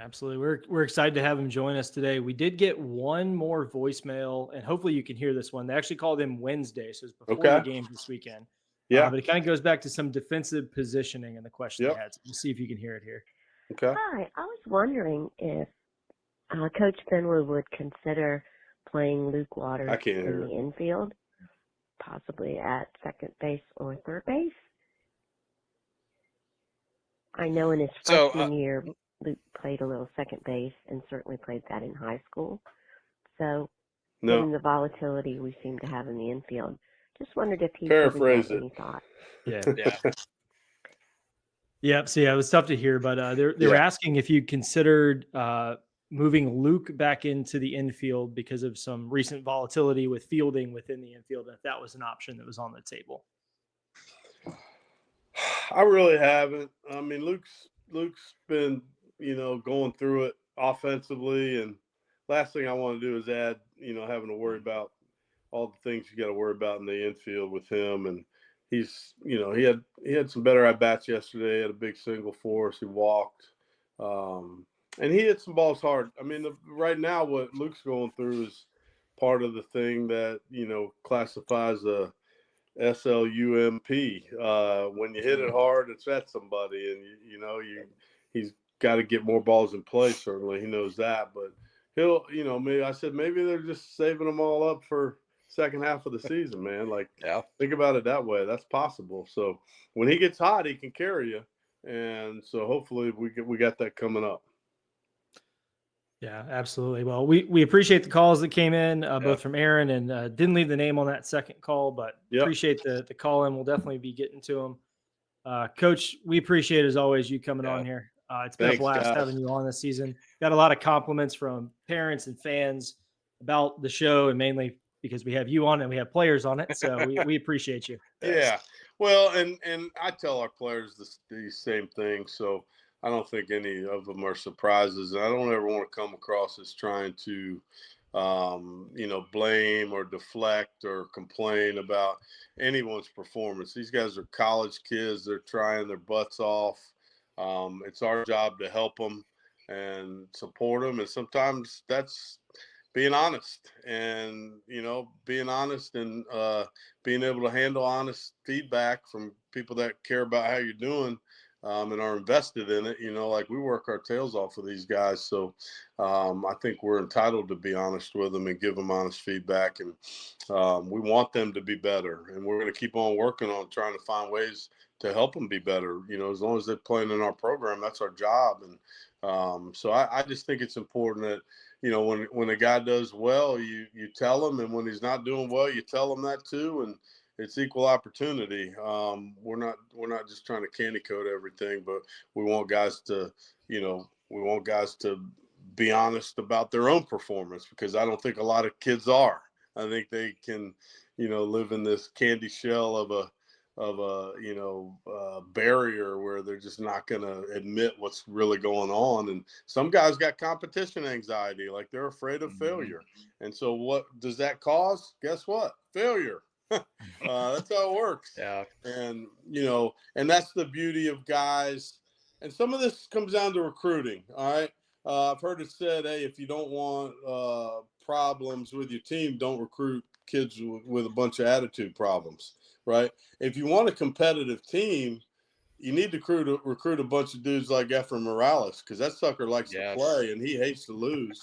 Absolutely. We're excited to have him join us today. We did get one more voicemail, and hopefully you can hear this one. They actually called him Wednesday, so it's before the game this weekend. Yeah. But it kind of goes back to some defensive positioning and the question Yep. they had. So we'll see if you can hear it here. Okay. Hi, I was wondering if Coach Finley would consider playing Luke Waters in the infield, possibly at second base or third base. I know in his freshman year, Luke played a little second base and certainly played that in high school. So, given the volatility we seem to have in the infield, just wondered if he had any thought. Yeah. Yep. So, it was tough to hear, but they were asking if you considered moving Luke back into the infield because of some recent volatility with fielding within the infield, and if that was an option that was on the table. I really haven't. I mean, Luke's been, going through it offensively, and last thing I want to do is add, having to worry about all the things you got to worry about in the infield with him. And he's, he had some better at bats yesterday. Had a big single for us. He walked, and he hit some balls hard. I mean, right now what Luke's going through is part of the thing that classifies a SLUMP. When you hit it hard, it's at somebody, and he's got to get more balls in play. Certainly, he knows that, but he'll, maybe I said maybe they're just saving them all up for second half of the season, man. Like, think about it that way. That's possible. So when he gets hot, he can carry you, and so hopefully we got that coming up. Yeah, absolutely. Well, we appreciate the calls that came in, both from Aaron and didn't leave the name on that second call, but appreciate the call in. We'll definitely be getting to him. Coach, we appreciate, as always, you coming on here. It's been a blast having you on this season. Got a lot of compliments from parents and fans about the show, and mainly because we have you on and we have players on it. So we appreciate you. Yeah. Well, and I tell our players these same things. So I don't think any of them are surprises. And I don't ever want to come across as trying to, blame or deflect or complain about anyone's performance. These guys are college kids. They're trying their butts off. It's our job to help them and support them. And sometimes that's being honest and, being honest and being able to handle honest feedback from people that care about how you're doing. And are invested in it, like we work our tails off with these guys. So I think we're entitled to be honest with them and give them honest feedback. And we want them to be better. And we're going to keep on working on trying to find ways to help them be better. As long as they're playing in our program, that's our job. And so I just think it's important that, when a guy does well, you tell him. And when he's not doing well, you tell him that too. And it's equal opportunity. We're not just trying to candy coat everything, but we want guys to, be honest about their own performance, because I don't think a lot of kids are. I think they can, live in this candy shell of a barrier where they're just not going to admit what's really going on. And some guys got competition anxiety, like they're afraid of failure. And so what does that cause? Guess what? Failure. That's how it works. Yeah. And, and that's the beauty of guys. And some of this comes down to recruiting. All right. I've heard it said, hey, if you don't want problems with your team, don't recruit kids with a bunch of attitude problems. Right. If you want a competitive team, you need to recruit a bunch of dudes like Efrain Morales, because that sucker likes to play and he hates to lose,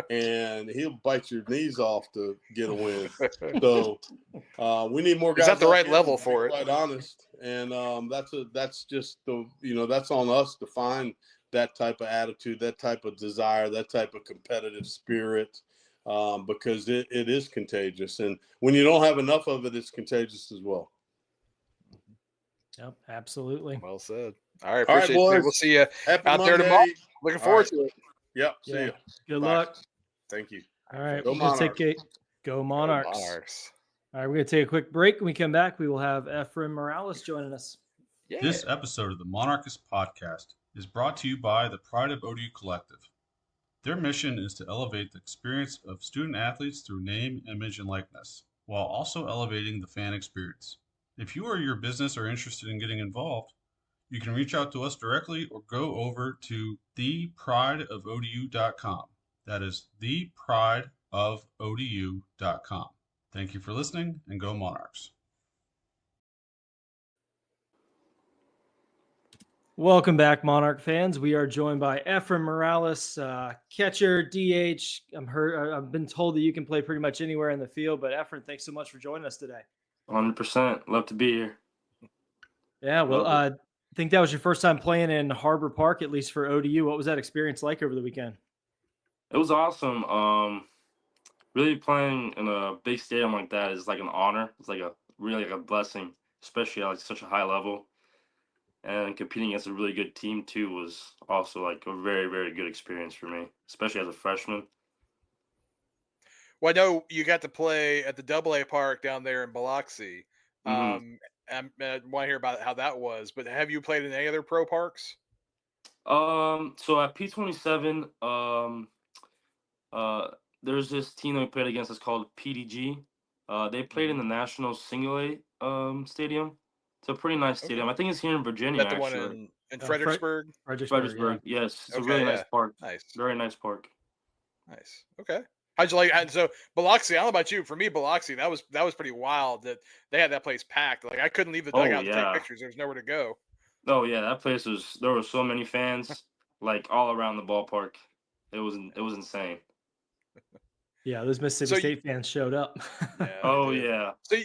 and he'll bite your knees off to get a win. So we need more guys. Is that the right like level him, for it? Quite honest, and that's just the that's on us to find that type of attitude, that type of desire, that type of competitive spirit, because it is contagious, and when you don't have enough of it, it's contagious as well. Yep, absolutely. Well said. All right, appreciate it. We'll see you Happy out Monday. there tomorrow. Looking forward to it. Yep. See you. Good luck. Thank you. All right. Go Monarchs. Go Monarchs. All right, we're going to take a quick break. When we come back, we will have Efrain Morales joining us. Yeah. This episode of the Monarchs podcast is brought to you by the Pride of ODU Collective. Their mission is to elevate the experience of student athletes through name, image, and likeness, while also elevating the fan experience. If you or your business are interested in getting involved, you can reach out to us directly or go over to theprideofodu.com. That is theprideofodu.com. Thank you for listening, and go Monarchs. Welcome back, Monarch fans. We are joined by Efrain Morales, catcher, DH. I've been told that you can play pretty much anywhere in the field, but Efrain, thanks so much for joining us today. 100%. Love to be here. Yeah, well, I think that was your first time playing in Harbor Park, at least for ODU. What was that experience like over the weekend? It was awesome. Really playing in a big stadium like that is like an honor. It's like a blessing, especially at like such a high level. And competing against a really good team too was also like a very, very good experience for me, especially as a freshman. Well, I know you got to play at the AA park down there in Biloxi. Mm-hmm. I want to hear about how that was. But have you played in any other pro parks? So at P27, there's this team that we played against. It's called PDG. They played in the National Single A Stadium. It's a pretty nice stadium. Okay. I think it's here in Is Virginia, that the one actually. in Fredericksburg? Fredericksburg, yes. It's a Okay, really yeah. nice park. Nice. Very nice park. Nice. Okay. How'd you like? And so Biloxi. I don't know about you. For me, Biloxi, that was pretty wild. That they had that place packed. Like I couldn't leave the Oh dugout to take yeah. pictures. There was nowhere to go. Oh yeah, that place was. There were so many fans, like all around the ballpark. It was insane. Yeah, those Mississippi So State fans showed up. yeah, they Oh did. yeah, So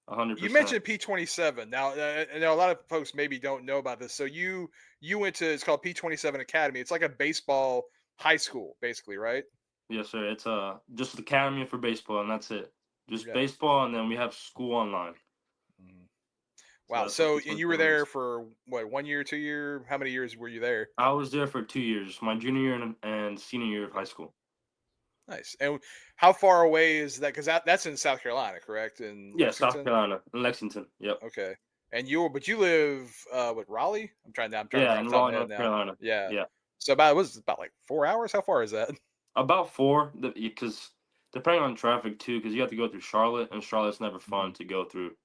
100%. you mentioned P27. Now, I know a lot of folks maybe don't know about this. So you went to, it's called P27 Academy. It's like a baseball high school, basically, right? Yes, sir. It's just the academy for baseball, and that's it. Just Yeah. baseball, and then we have school online. Mhm. So Wow. that's So what and you were there is. for what, 1 year, 2 year? How many years were you there? I was there for 2 years, my junior year and senior year of high school. Nice. And how far away is that? Because that's in South Carolina, correct? In Yeah, South Lexington. Carolina, in Lexington. Yep. Okay. And but you live with Raleigh? I'm trying to think Yeah, off in the top of Raleigh, my head North now. Carolina. Yeah. Yeah. So about like 4 hours? How far is that? About 4, because depending on traffic too, because you have to go through Charlotte, and Charlotte's never fun to go through.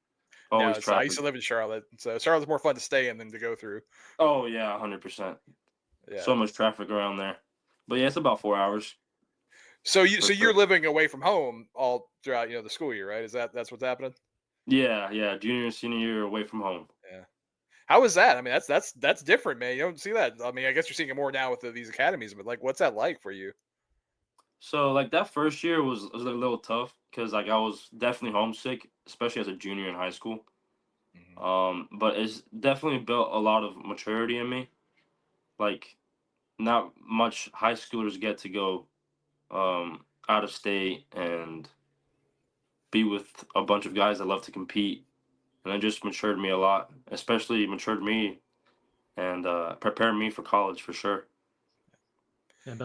No, Always I used traffic. to live in Charlotte, so Charlotte's more fun to stay in than to go through. Oh yeah, 100%. Yeah. So much traffic around there. But yeah, it's about 4 hours So for you're sure. living away from home all throughout the school year, right? That's what's happening? Yeah, junior and senior year away from home. Yeah. How is that? I mean, that's different, man. You don't see that. I mean, I guess you're seeing it more now with these academies, but like, what's that like for you? So like that first year was a little tough because like I was definitely homesick, especially as a junior in high school. Mhm. But it's definitely built a lot of maturity in me. Like not much high schoolers get to go out of state and be with a bunch of guys that love to compete, and it just matured me a lot, especially matured me and prepared me for college for sure.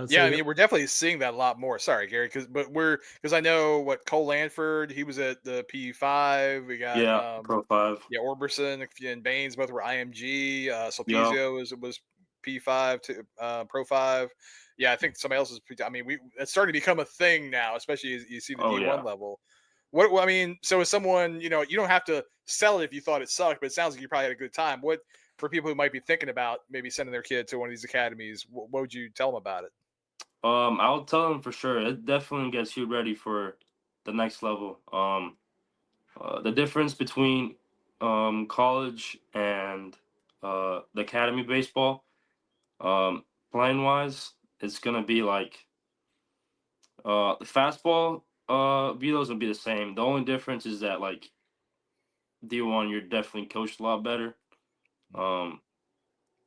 Yeah, I mean, we're definitely seeing that a lot more. Sorry, Gary, because I know what Cole Lanford, he was at the P5. We got Yeah, Pro 5. yeah, Orberson and Baines both were IMG. Yo, Sulpizio was P5 to Pro 5. Yeah, I think somebody else is. I mean, it's starting to become a thing now, especially as you see the oh D1 yeah. level. What I mean, so as someone, you don't have to sell it if you thought it sucked, but it sounds like you probably had a good time. What for people who might be thinking about maybe sending their kid to one of these academies? What would you tell them about it? I'll tell them for sure. It definitely gets you ready for the next level. The difference between college and the academy baseball, playing wise, it's gonna be like the fastball velos will be the same. The only difference is that like D1, you're definitely coached a lot better. Um,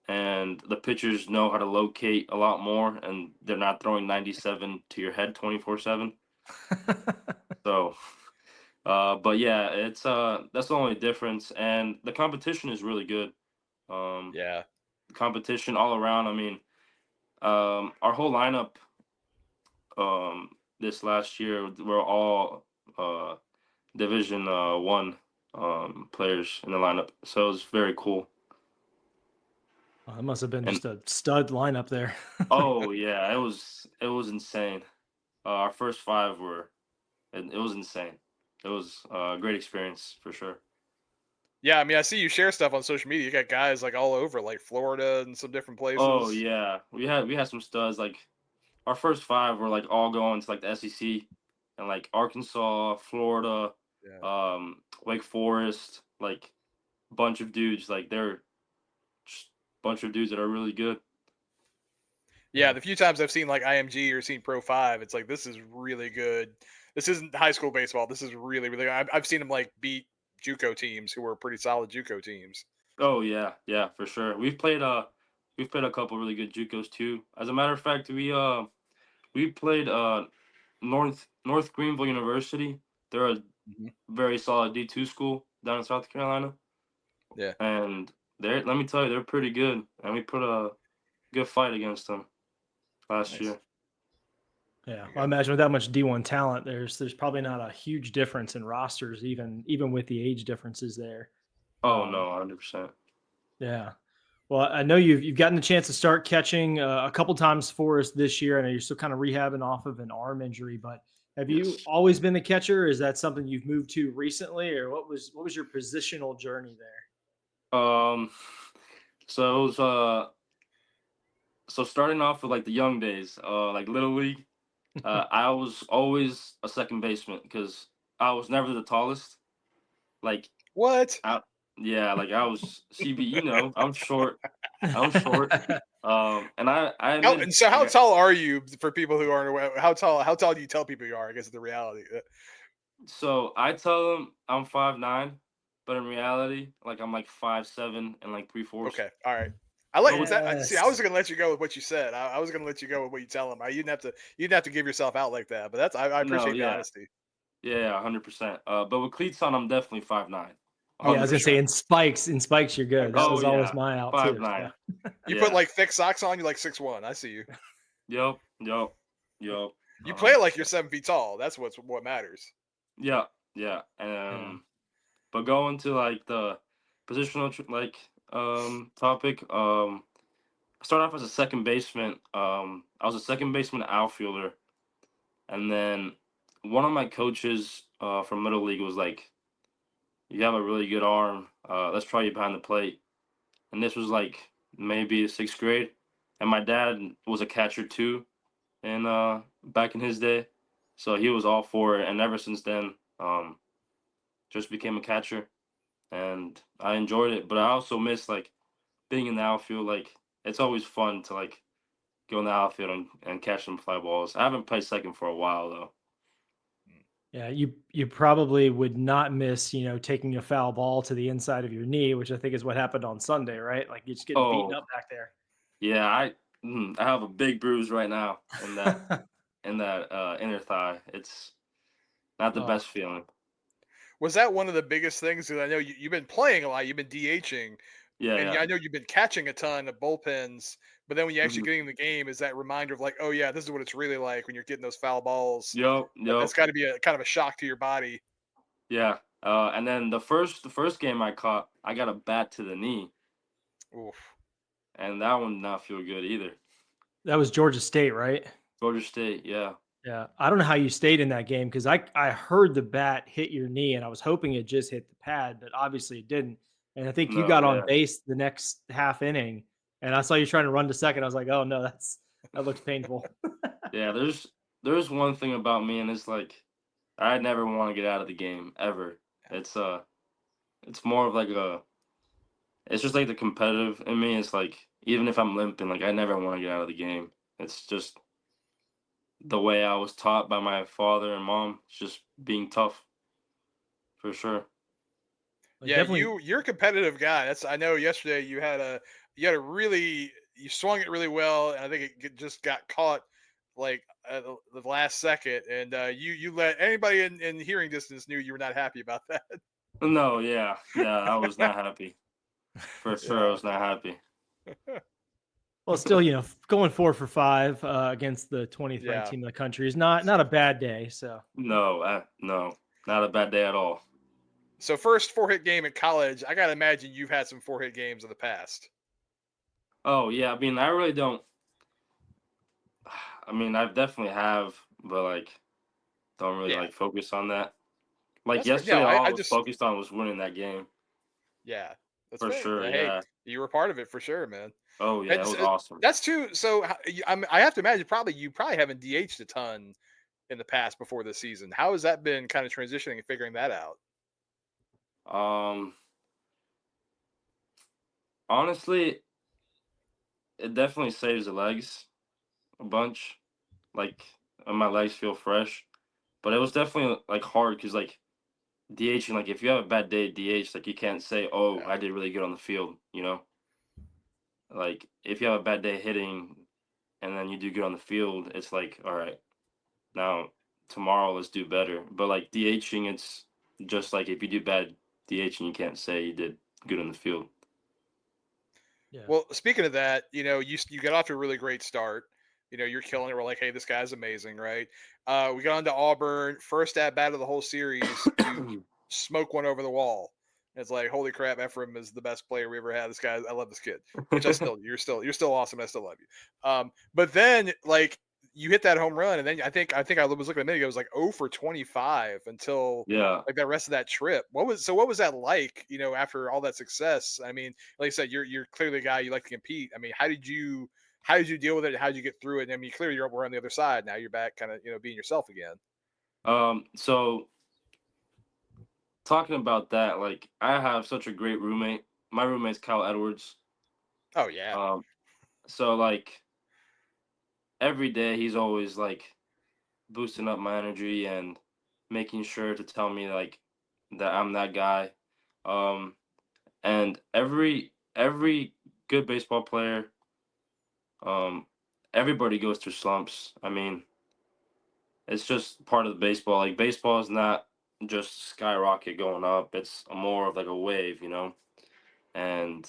and the pitchers know how to locate a lot more, and they're not throwing 97 to your head 24/7. So, but yeah, it's that's the only difference, and the competition is really good. Yeah. Competition all around. I mean, our whole lineup this last year were all Division 1 players in the lineup, so it was very cool. It must have been And just a stud lineup there. oh yeah, it was insane. Our first 5 were, and it was insane. It was a great experience for sure. Yeah, I mean, I see you share stuff on social media. You got guys like all over, like Florida and some different Oh places. yeah, we had some studs. Like our first 5 were like all going to like the SEC, and like Arkansas, Florida, Yeah. Wake Forest, like bunch of dudes. Like they're just bunch of dudes that are really good. Yeah, the few times I've seen like IMG or seen Pro 5, it's like this is really good. This isn't high school baseball. This is really, really. I've seen them like beat JUCO teams who were pretty solid JUCO teams. Oh yeah, yeah, for sure. We've played a couple really good JUCOs too. As a matter of fact, we played North Greenville University. They're a Mhm. very solid D2 school down in South Carolina, Yeah. and let me tell you, they're pretty good, and we put a good fight against them last Nice. year. Yeah, There you well, I go. imagine with that much D1 talent, there's probably not a huge difference in rosters, even with the age differences there. Oh Um, no, 100%. yeah. Well, I know you've gotten the chance to start catching a couple times for us this year. I know you're still kind of rehabbing off of an arm injury, but have you Yes. always been the catcher? Or is that something you've moved to recently, or what was your positional journey there? Um, so it was so starting off with like the young days, like little league, I was always a second baseman because I was never the tallest. Like What? I, yeah, like I was CB. I'm short. I'm short. And I How admit and so like how tall are you for people who aren't aware? How tall do you tell people you are? I guess is the reality. so I tell them I'm 5'9", but in reality, like I'm like 5'7" and like 3/4. Okay, all right. I But like with that. See, I was Yes. gonna let you go with what you said. I was gonna let you go with what you tell them. You didn't have to give yourself out like that. But I no, appreciate the yeah, honesty. yeah, 100%. But with cleats on, I'm definitely 5'9", Yeah, I Oh, was for 100%. gonna say sure. in spikes, you're good. That Oh was Agreed. always yeah, my out five too. So nine. You put Yeah. like thick socks on. You like 6'1". I see you. Yup. Yup. Yup. You play like you're 100%. 7 feet tall. That's what matters. Yeah. Yeah. yeah. But going to like the positional topic. I started off as a second baseman. I was a second baseman outfielder, and then one of my coaches from Little League was like, "You have a really good arm. Let's try you behind the plate." And this was like maybe sixth grade, and my dad was a catcher too, and back in his day, so he was all for it. And ever since then, just became a catcher, and I enjoyed it. But I also miss like being in the outfield. Like it's always fun to like go in the outfield and catch some fly balls. I haven't played second for a while though. Yeah, you probably would not miss, taking a foul ball to the inside of your knee, which I think is what happened on Sunday, right? Like you're just getting beaten Oh up back there. yeah, I have a big bruise right now in that inner thigh. It's not the Oh, best feeling. Was that one of the biggest things? Because I know you've been playing a lot. You've been DHing, Yeah, and yeah. I know you've been catching a ton of bullpens. But then when you actually Mhm. get in the game, is that reminder of like, oh yeah, this is what it's really like when you're getting those foul balls. Yup, That's yup. got to be a kind of a shock to your body. Yeah. And then the first game I caught, I got a bat to the knee, Oof. and that one did not feel good either. that was Georgia State, right? Georgia State, yeah. Yeah. I don't know how you stayed in that game because I heard the bat hit your knee and I was hoping it just hit the pad, but obviously it didn't. And I think you No, got on yeah, base the next half inning and I saw you trying to run to second. I was like, oh no, that looks painful. yeah. There's one thing about me, and it's like I never want to get out of the game ever. It's it's more of like it's just like the competitive in me. It's like even if I'm limping, like I never want to get out of the game. It's just the way I was taught by my father and mom. It's just being tough for sure. Like Yeah, definitely. you're a competitive guy. I know yesterday you had a really you swung it really well, and I think just got caught like at the last second, and you let anybody in hearing distance knew you were not happy about that. No, yeah, yeah. I was not happy. For sure, I Yeah. was not happy. Well, still, going 4 for 5 against the 20th ranked Yeah. team in the country is not a bad day. So No, no, not a bad day at all. So first 4-hit game at college, I gotta imagine you've had some 4-hit games in the past. Oh yeah, I mean, I really don't. I mean, I definitely have, but like, don't really Yeah, like focus on that. Like that's fair. No, yesterday, all I I was just focused on was winning that game yeah, that's for fair. sure. Hey, Yeah. you were part of it for sure, man. Oh yeah, And it was awesome. that's too. So I have to imagine you probably haven't DH'd a ton in the past before this season. How has that been kind of transitioning and figuring that out? Um, honestly, it definitely saves the legs a bunch. Like, my legs feel fresh, but it was definitely like hard because like DHing, like if you have a bad day at DH, like you can't say, "Oh, Yeah. I did really good on the field," you know. Like if you have a bad day hitting and then you do good on the field, it's like, all right, now tomorrow let's do better. But like DHing, it's just like if you do bad DHing, you can't say you did good on the field. Yeah. Well, speaking of that, you got off to a really great start. You're killing it. We're like, hey, this guy's amazing, right? We got on to Auburn, first at bat of the whole series. You smoke one over the wall. It's like, holy crap, Efrain is the best player we ever had. This guy, I love this kid. Which you're still awesome. I still love you. But then like you hit that home run, and then I was looking at a minute ago. It was like 0 for 25 until Yeah. like that rest of that trip. What was that like? After all that success. I mean, like I said, you're clearly a guy you like to compete. I mean, how did you deal with it? How did you get through it? I mean, clearly we're on the other side now. You're back, kind of being yourself again. So talking about that, like I have such a great roommate. My roommate's Kyle Edwards. Oh yeah, Um, so like every day he's always like boosting up my energy and making sure to tell me like that I'm that guy. Um, and every good baseball player, um, everybody goes through slumps. I mean, it's just part of the baseball. Like baseball is not just skyrocket going up. It's more of like a wave, you know. And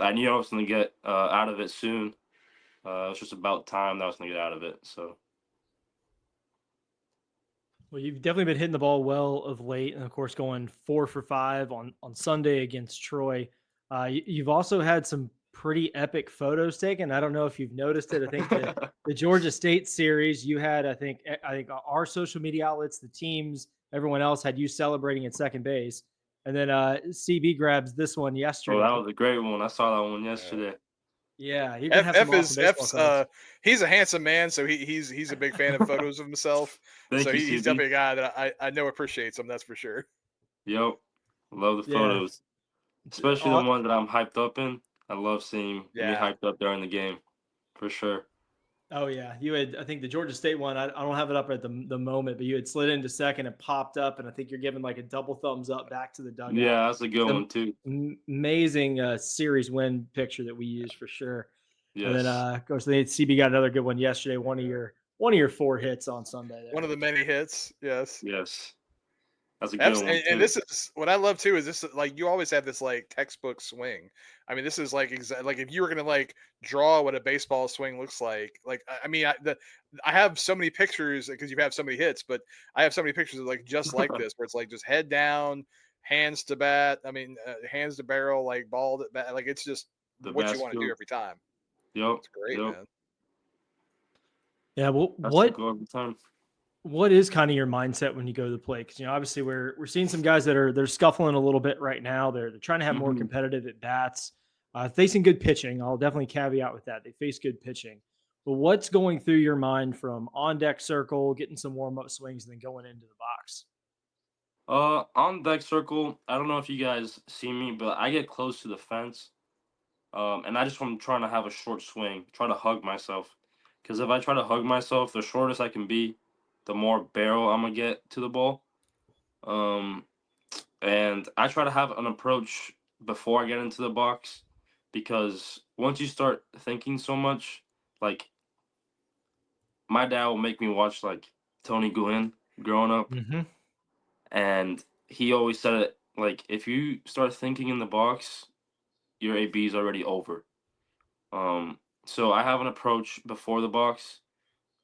I knew I was gonna get out of it soon. It was just about time that I was gonna get out of it. So Well, you've definitely been hitting the ball well of late, and of course, going 4 for 5 on Sunday against Troy. You've also had some pretty epic photos taken. I don't know if you've noticed it. I think the Georgia State series, you had, I think our social media outlets, the teams, everyone else had you celebrating at second base, and then CB grabs this one oh, that yesterday. was a great one. I saw that one yeah. yesterday. Yeah, you're gonna F, have some F awesome is baseball F's. cards. He's a handsome man, so he's a big fan of photos of himself. Thank So you, he's CB. definitely a guy that I know appreciates him. That's for sure. Yep, love the Yeah, photos, especially the aw- ones that I'm hyped up in. I love seeing me Yeah. hyped up during the game, for sure. Oh yeah, you had. I think the Georgia State one. I don't have it up at the moment, but you had slid into second and popped up, and I think you're giving like a double thumbs up back to the dugout. Yeah, that's a good Some one too. amazing series win picture that we use for sure. And then Yes, of course the CB got another good one yesterday. One of your 4 hits on Sunday One there. of the many hits. Yes. yes, that's a F's, good one and too. this is what I love too. Is this like you always have this like textbook swing? I mean, this is like like if you were gonna like draw what a baseball swing looks like. Like I mean, I have so many pictures because you have so many hits, but I have so many pictures of like just like this where it's like just head down, hands to bat. I mean, hands to barrel, like ball to bat. Like it's just The what you want to do basket. every time. Yep, It's great, yep. man. Yeah. Well, That's the what goal every time. what is kind of your mindset when you go to the plate? Because obviously we're seeing some guys that they're scuffling a little bit right now. They're trying to have more Hmm. competitive at bats, facing good pitching. I'll definitely caveat with that. They face good pitching. But what's going through your mind from on deck circle, getting some warm up swings, and then going into the box? On deck circle, I don't know if you guys see me, but I get close to the fence. And I just want trying to have a short swing, try to hug myself. Because if I try to hug myself, the shortest I can be, the more barrel I'm gonna get to the ball. Um, and I try to have an approach before I get into the box, because once you start thinking so much, like my dad will make me watch like Tony Gwynn growing up, Mm-hmm. and he always said it like if you start thinking in the box, your AB is already over. So I have an approach before the box,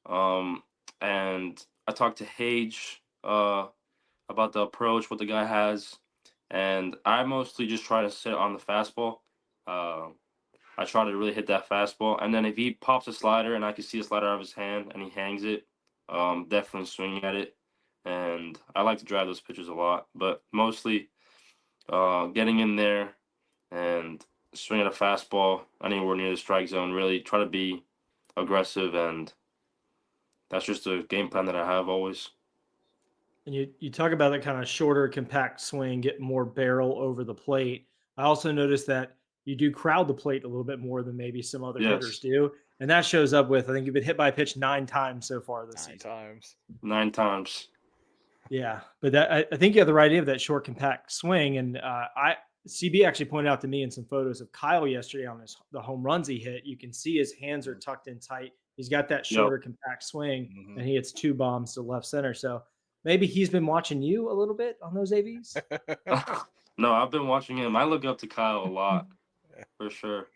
um, and I talked to Hage about the approach, what the guy has, and I mostly just try to sit on the fastball. Uh, I try to really hit that fastball. And then if he pops a slider and I can see the slider out of his hand and he hangs it, definitely swinging at it. And I like to drive those pitches a lot, but mostly getting in there and swinging a fastball anywhere near the strike zone. Really try to be aggressive, and that's just a game plan that I have always. And you talk about that kind of shorter, compact swing, get more barrel over the plate. I also noticed that you do crowd the plate a little bit more than maybe some other hitters Yes, do, and that shows up with, I think you've been hit by a pitch 9 times so far this 9 season. times. 9 times. Yeah, but that I think you have the right idea of that short, compact swing. And CB actually pointed out to me in some photos of Kyle yesterday on the home runs he hit. You can see his hands are tucked in tight. He's got that Yep. shorter, compact swing, Mhm. and he hits 2 bombs to left center. So maybe he's been watching you a little bit on those AVs. No, I've been watching him. I look up to Kyle a lot, for sure.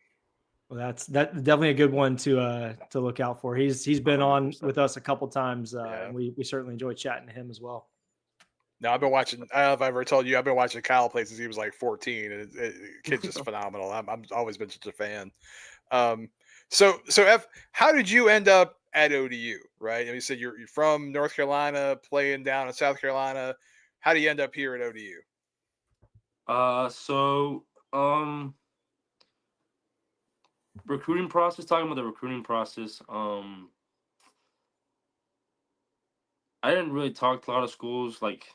Well, that's definitely a good one to look out for. He's been on 100%. with us a couple times, Yeah. and we certainly enjoy chatting to him as well. No, I've been watching. I don't know if I ever told you. I've been watching Kyle play since he was like 14, and kid's just phenomenal. I'm always been such a fan. So F, how did you end up at ODU? Right? You said you're from North Carolina, playing down in South Carolina. How do you end up here at ODU? So recruiting process. Talking about the recruiting process. I didn't really talk to a lot of schools. Like,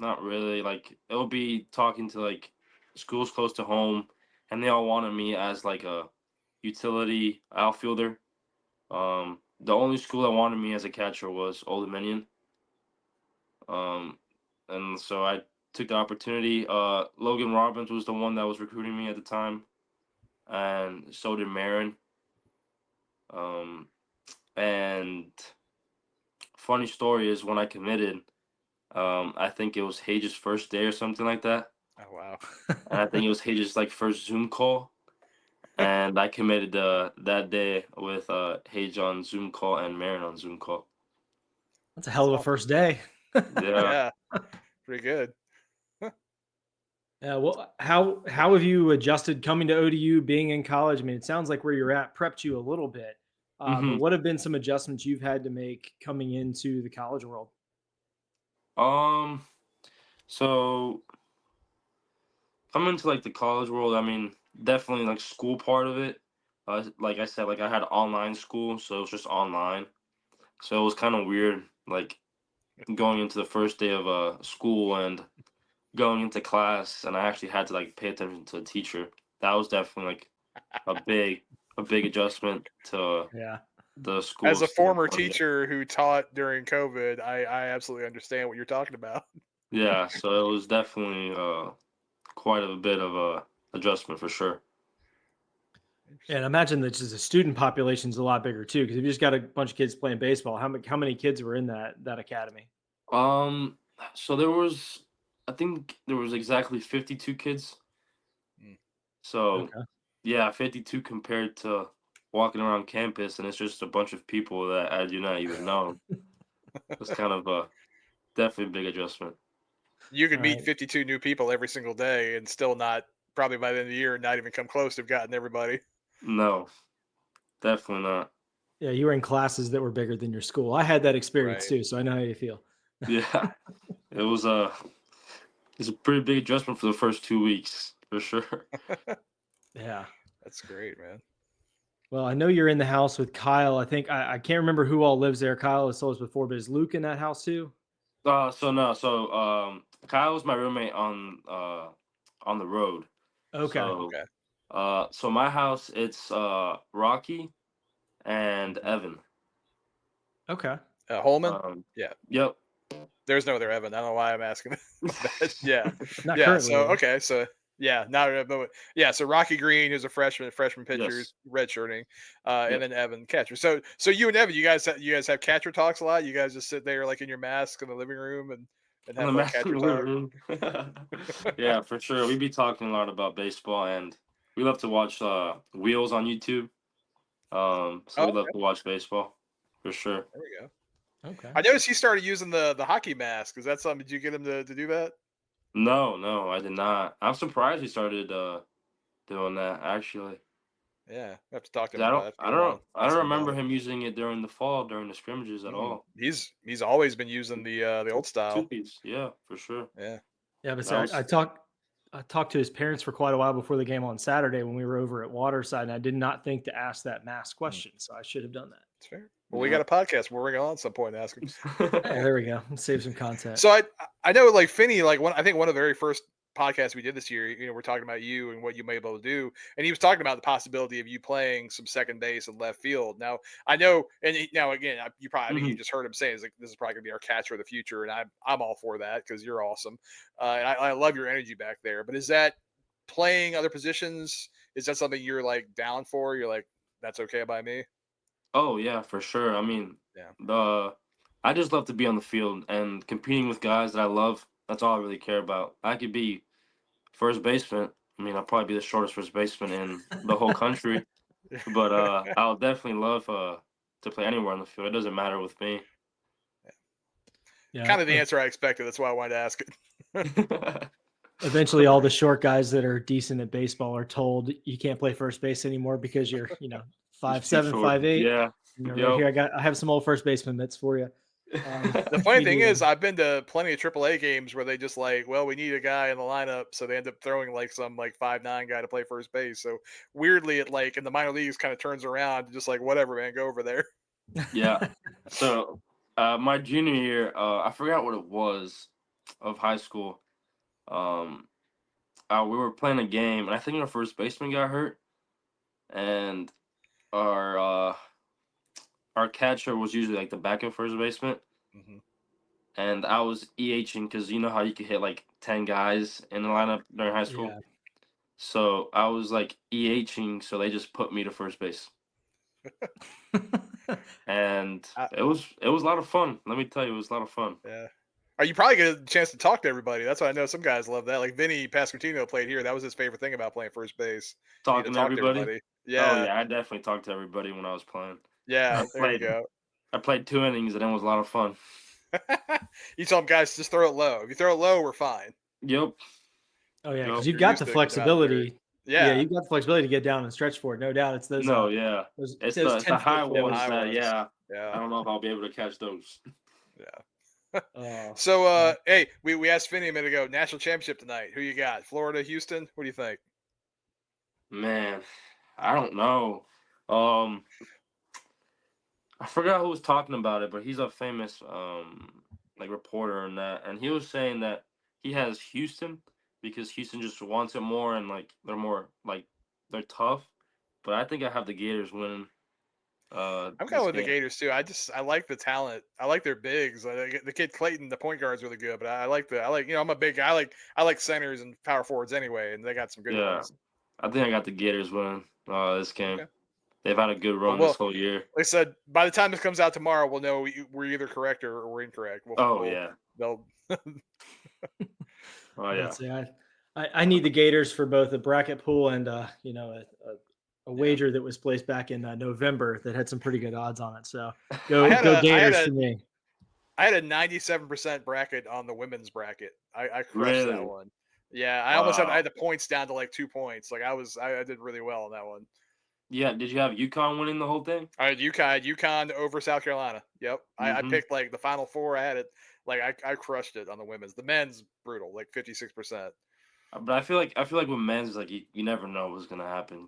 not really. Like, it would be talking to like schools close to home, and they all wanted me as like a utility outfielder. The only school that wanted me as a catcher was Old Dominion. And so I took the opportunity. Logan Robbins was the one that was recruiting me at the time, and so did Marin. And funny story is when I committed, I think it was Hage's first day or something like that. Oh wow. And I think it was Hage's like first Zoom call. And I committed that day with Hage on Zoom call and Marin on Zoom call. That's a hell of a first day. Yeah. Yeah, pretty good. Yeah. Well, how have you adjusted coming to ODU, being in college? I mean, it sounds like where you're at prepped you a little bit, but hmm what have been some adjustments you've had to make coming into the college world? So coming to like the college world, I mean, definitely like school part of it. Like I said, like I had online school, so it was just online. So it was kind of weird, like going into the first day of school and going into class, and I actually had to like pay attention to the teacher. That was definitely like a big adjustment to Yeah. the school As a former standpoint. teacher who taught during COVID, I absolutely understand what you're talking about. Yeah, so it was definitely quite a bit of a adjustment for sure. And I imagine that just the student population is a lot bigger too, because if you just got a bunch of kids playing baseball, how many kids were in that academy? Um, so I think there was exactly 52 kids. Mm. So Okay. yeah, 52 compared to walking around campus, and it's just a bunch of people that I do not even know. It's kind of a definitely a big adjustment. You could All meet right. 52 new people every single day and still not, probably by the end of the year, not even come close to have gotten everybody. No, definitely not. Yeah, you were in classes that were bigger than your school. I had that experience Right. too, so I know how you feel. Yeah, it was it's a pretty big adjustment for the first 2 weeks for sure. Yeah. That's great, man. Well, I know you're in the house with Kyle. I think I can't remember who all lives there. Kyle has told us before, but is Luke in that house too? So no, so Kyle was my roommate on the road. Okay. So Okay. so my house, it's Rocky and Evan. Okay. Holman? Um, Yeah. yep. There's no other Evan. I don't know why I'm asking that. Yeah. Not Yeah. currently. So, Anyway. okay. So, yeah. Now, yeah. So, Rocky Green, who's a freshman pitcher, Yes. redshirting, and Yep. then Evan, catcher. So you and Evan, you guys have catcher talks a lot? You guys just sit there like in your mask in the living room and On the have like catcher master talk? room. Yeah, for sure. We be talking a lot about baseball, and we love to watch Wheels on YouTube. So Oh, we love to watch baseball for sure. there we go. Okay. I noticed he started using the hockey mask. Is that something? Did you get him to do that? No, I did not. I'm surprised he started doing that actually. Yeah, I have to talk to him I about don't, it. I don't, I Ask don't him about remember it. him using it during the fall during the scrimmages at all. He's always been using the old style. 2-piece, yeah, for sure. Yeah. Yeah, but That so was I talked to his parents for quite a while before the game on Saturday when we were over at Waterside, and I did not think to ask that mask question, so I should have done that. It's fair. Well, we got a podcast. We'll bring it on at some point and ask him. Hey, there we go. Save some content. So I know like Finny, like I think one of the very first podcasts we did this year, we're talking about you and what you may be able to do. And he was talking about the possibility of you playing some second base and left field. Now I know, and now again, you probably, I mean, you just heard him say, like, this is probably gonna be our catcher of the future. And I'm all for that because you're awesome. And I love your energy back there. But is that playing other positions? Is that something you're like down for? You're like, that's okay by me? Oh yeah, for sure. I mean, Yeah. I just love to be on the field and competing with guys that I love. That's all I really care about. I could be first baseman. I mean, I'll probably be the shortest first baseman in the whole country, but I'll definitely love to play anywhere on the field. It doesn't matter with me. Yeah, kind of the answer I expected. That's why I wanted to ask it. Eventually, all the short guys that are decent at baseball are told you can't play first base anymore because you're 5'7", 5'8". Yeah. Right here, I have some old first baseman mitts for you. The funny thing is, I've been to plenty of AAA games where they just like, well, we need a guy in the lineup, so they end up throwing like some like 5'9" guy to play first base. So weirdly, it like in the minor leagues kind of turns around, just like whatever, man, go over there. Yeah. So my junior year, I forgot what it was of high school. We were playing a game, and I think our first baseman got hurt, and our catcher was usually like the backup first baseman, and I was EHing because you know how you could hit like 10 guys in the lineup during high school. Yeah. So I was like EHing, so they just put me to first base. And it was a lot of fun. Let me tell you, it was a lot of fun. Yeah. You probably get a chance to talk to everybody. That's why I know some guys love that. Like Vinny Pasquantino played here. That was his favorite thing about playing first base. Talking to everybody. Yeah. Oh yeah, I definitely talked to everybody when I was playing. Yeah, there you go. I played 2 innings and it was a lot of fun. You tell them guys just throw it low. If you throw it low, we're fine. Yep. Oh yeah, because you've got the flexibility. Yeah, you've got the flexibility to get down and stretch for it. No doubt, it's those. No, yeah, it's the high ones. Yeah. I don't know if I'll be able to catch those. Yeah. So, hey, we asked Finny a minute ago. National championship tonight. Who you got? Florida, Houston. What do you think? Man, I don't know. I forgot who was talking about it, but he's a famous like reporter and that, and he was saying that he has Houston because Houston just wants it more and like they're more like they're tough. But I think I have the Gators winning. I'm kind of with the Gators too. I like the talent. I like their bigs. The kid Clayton, the point guard, is really good. But I like I'm a big guy. I like centers and power forwards anyway, and they got some good ones. I think I got the Gators winning this game. Okay. They've had a good run well, this whole year. Like I said, by the time this comes out tomorrow, we'll know we're either correct or we're incorrect. Yeah. They'll. Oh yeah. Let's say I need the Gators for both a bracket pool and a wager that was placed back in November that had some pretty good odds on it. So go Gators for me. I had a 97% bracket on the women's bracket. I crushed that one. Yeah, I almost had the points down to like 2 points. Like I did really well on that one. Yeah, did you have UConn winning the whole thing? I had UConn over South Carolina. Yep, I picked like the Final Four. I had it like I crushed it on the women's. The men's brutal, like 56%. But I feel like with men's, like you never know what's gonna happen.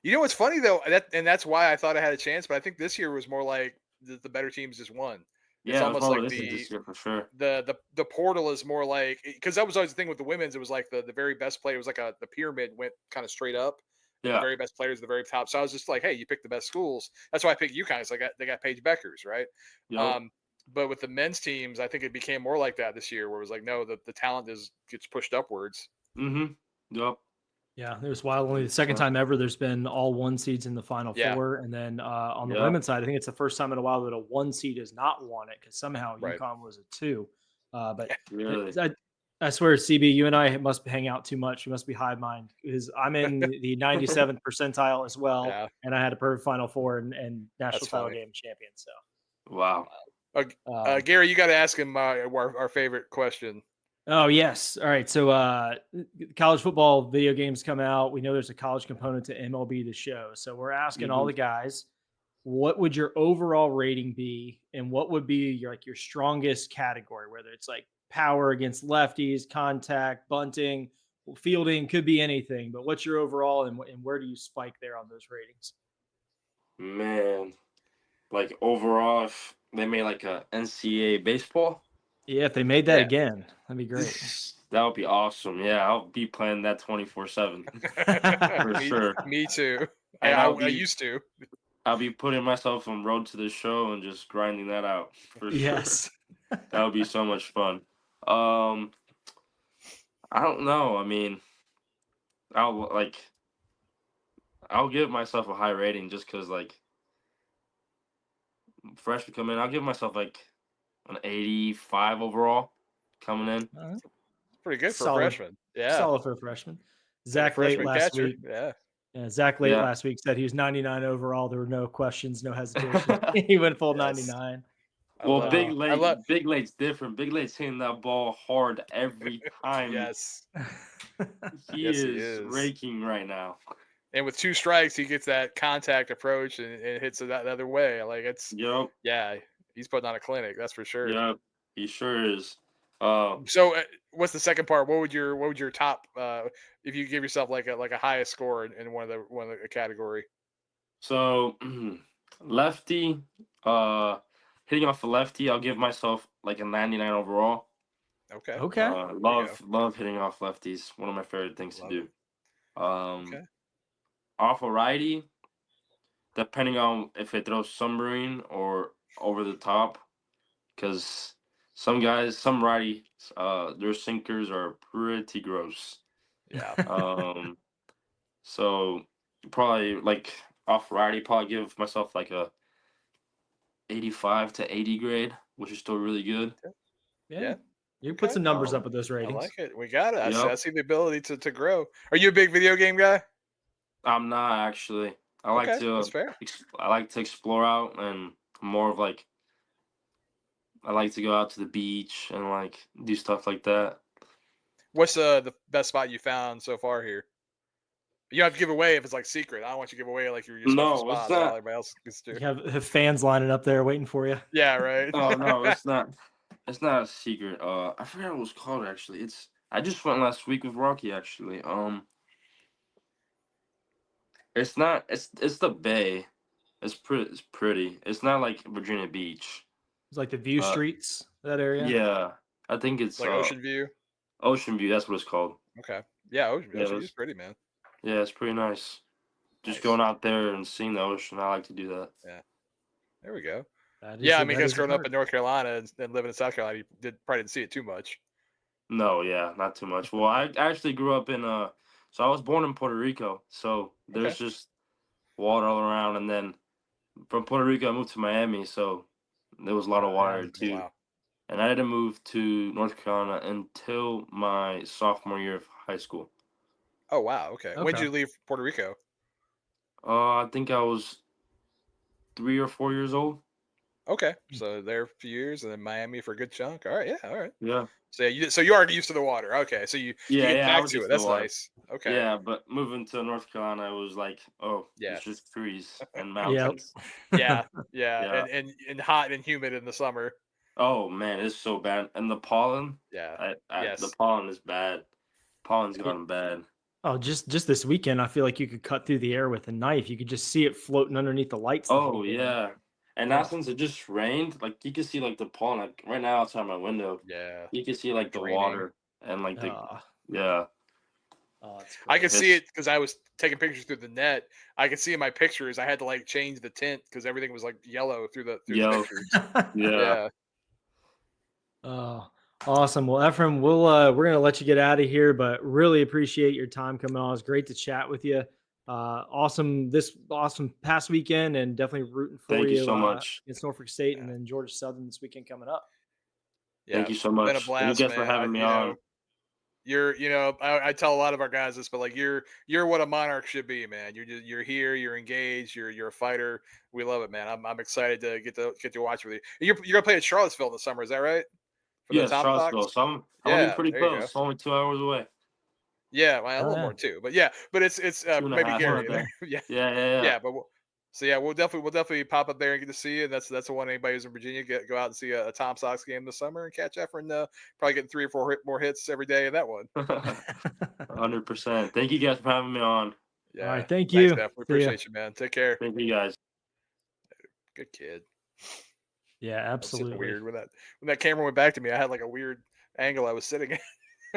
You know what's funny though, that's why I thought I had a chance. But I think this year was more like the better teams just won. Yeah, it's almost like this year for sure. The portal is more like because that was always the thing with the women's. It was like the very best player was like the pyramid went kind of straight up. Yeah. The very best players at the very top. So I was just like, hey, you picked the best schools. That's why I picked UConn. It's like they got Paige Beckers, right? Yep. But with the men's teams, I think it became more like that this year, where it was like, no, the talent gets pushed upwards. Mm-hmm. Yep. Yeah, it was wild. Only the second time ever there's been all 1 seeds in the Final Four, and then on the women's side, I think it's the first time in a while that a 1 seed has not won it because somehow UConn was a 2. But really? I swear, CB, you and I must hang out too much. You must be high mind because I'm in the 97th percentile as well, and I had a perfect Final Four and national title game champion. So, wow. Gary, you got to ask him our favorite question. Oh, yes. All right. So college football video games come out. We know there's a college component to MLB The Show. So we're asking all Hmm. the guys, what would your overall rating be, and what would be your strongest category, whether it's like power against lefties, contact, bunting, fielding, could be anything. But what's your overall, and where do you spike there on those ratings? Man, like overall, if they made like a NCAA baseball, Yeah, if they made that Yeah. again, that'd be great. that would be awesome. Yeah, I'll be playing that 24/7 for me, sure. me too. And I used to. I'll be putting myself on road to the show and just grinding that out for sure. Yes. That would be so much fun. Um, I don't know. I mean, I'll like I'll give myself a high rating just because like freshman coming in. I'll give myself like an 85 overall coming in. All right. Pretty good for a Solid. freshman. Yeah. Solid for a freshman. And a Zach late freshman last catcher. week. Yeah. Yeah, Zach late Yeah. last week said he was 99 overall. There were no questions, no hesitation. He went full Yes. 99. Well, love it. I love Big Late's different. Big Late's hitting that ball hard every time. yes. He Yes, he is is. raking right now. And with 2 strikes, he gets that contact approach and hits it that other way. Like Yup. yeah, he's putting on a clinic, that's for sure. Yup. He sure is. So what's the second part? What would your top if you give yourself like a highest score in one of the category? So lefty, hitting off a lefty, I'll give myself like a 99 overall. Okay. Okay. Love hitting off lefties. One of my favorite things Love to do. Okay. Off a righty, depending on if it throws submarine or over the top, because some guys, some righties, their sinkers are pretty gross. Yeah. So probably like off righty, probably give myself like a 85 to 80 grade, which is still really good. Yeah. Yeah. You put Okay. some numbers Um, up with those I ratings. like it. We got it. I Yep. see the ability to grow. Are you a big video game guy? I'm not actually. Okay, that's fair. I like to explore out and more of like I like to go out to the beach and like do stuff like that. What's the best spot you found so far here? You don't have to give away if it's like secret. I don't want you to give away like your special No, it's spot that not. everybody else gets to. You have fans lining up there waiting for you. Yeah, right. Oh no, it's not. It's not a secret. I forgot what it was called actually. I just went last week with Rocky actually. It's not. It's the Bay. It's pretty. It's pretty. It's not like Virginia Beach. It's like the view Uh, streets, that area. yeah, I think it's Like Ocean View. Ocean View. That's what it's called. Okay. Yeah, Ocean Yeah, View is pretty, man. yeah, it's pretty nice. Just Nice. going out there and seeing the ocean. I like to do that. Yeah. There we go. That is Yeah, I it, mean, that guys is growing up hard. in North Carolina and living in South Carolina, you probably didn't see it too much. No, yeah, not too much. Well, I actually grew up in so I was born in Puerto Rico. So there's Okay. just water all around, and then from Puerto Rico I moved to Miami, so there was a lot of water Yeah. too. Wow. And I didn't move to North Carolina until my sophomore year of high school. Oh wow. Okay. When did Okay. you leave Puerto Rico? I think I was 3 or 4 years old. Okay. So there a few years, and then Miami for a good chunk. All right. Yeah. All right. Yeah. So you are used to the water. Okay. So you Yeah, get yeah, I back was to used it. to the That's water. nice. Okay. Yeah, but moving to North Carolina, it was like, oh, Yeah. it's just trees and Yep. mountains. Yeah. Yeah. Yeah. And hot and humid in the summer. Oh man, it's so bad. And the pollen, Yeah. the Yes. pollen is bad. Pollen's gone bad. Oh, just this weekend, I feel like you could cut through the air with a knife. You could just see it floating underneath the lights the whole Oh game. yeah. And now Oh, since it just rained, like you can see like the pollen like right now outside my window. Yeah. You can see like the Draining. water and like the yeah. it's I could gross. see it because I was taking pictures through the net. I could see in my pictures. I had to like change the tint because everything was like yellow through the Yo. pictures. Yeah. Yeah. Oh, awesome. Well, Efrain, we're gonna let you get out of here, but really appreciate your time coming on. It's great to chat with you. Awesome past weekend, and definitely rooting for Thank you you so much. against Norfolk State and Yeah. then Georgia Southern this weekend coming up. Yeah. Thank you so Been a much. Thank you blast, guys for man. having me on. I tell a lot of our guys this, but like you're what a Monarch should be, man. You're here, you're engaged, you're a fighter. We love it, man. I'm excited to get to watch with you. You're gonna play at Charlottesville in the summer, is that right? for the Yes, Tom Charlottesville. Fox. So I'm gonna be Yeah, pretty there you close. go. It's only 2 hours away. Yeah, well, a Oh little yeah. more too, but yeah, but it's Two and a maybe half Gary right in there. there. Yeah, Yeah. yeah, but so yeah, we'll definitely pop up there and get to see you. That's the one anybody who's in Virginia go out and see a Tom Sox game this summer and catch Efrain. Probably getting 3 or 4 more hits every day in that one. 100%. Thank you guys for having me on. All Yeah, right, thank thanks, you. Steph. We See ya. appreciate you, man. Take care. Thank you guys. Good kid. Yeah, I was sitting absolutely. weird when that camera went back to me. I had like a weird angle I was sitting in.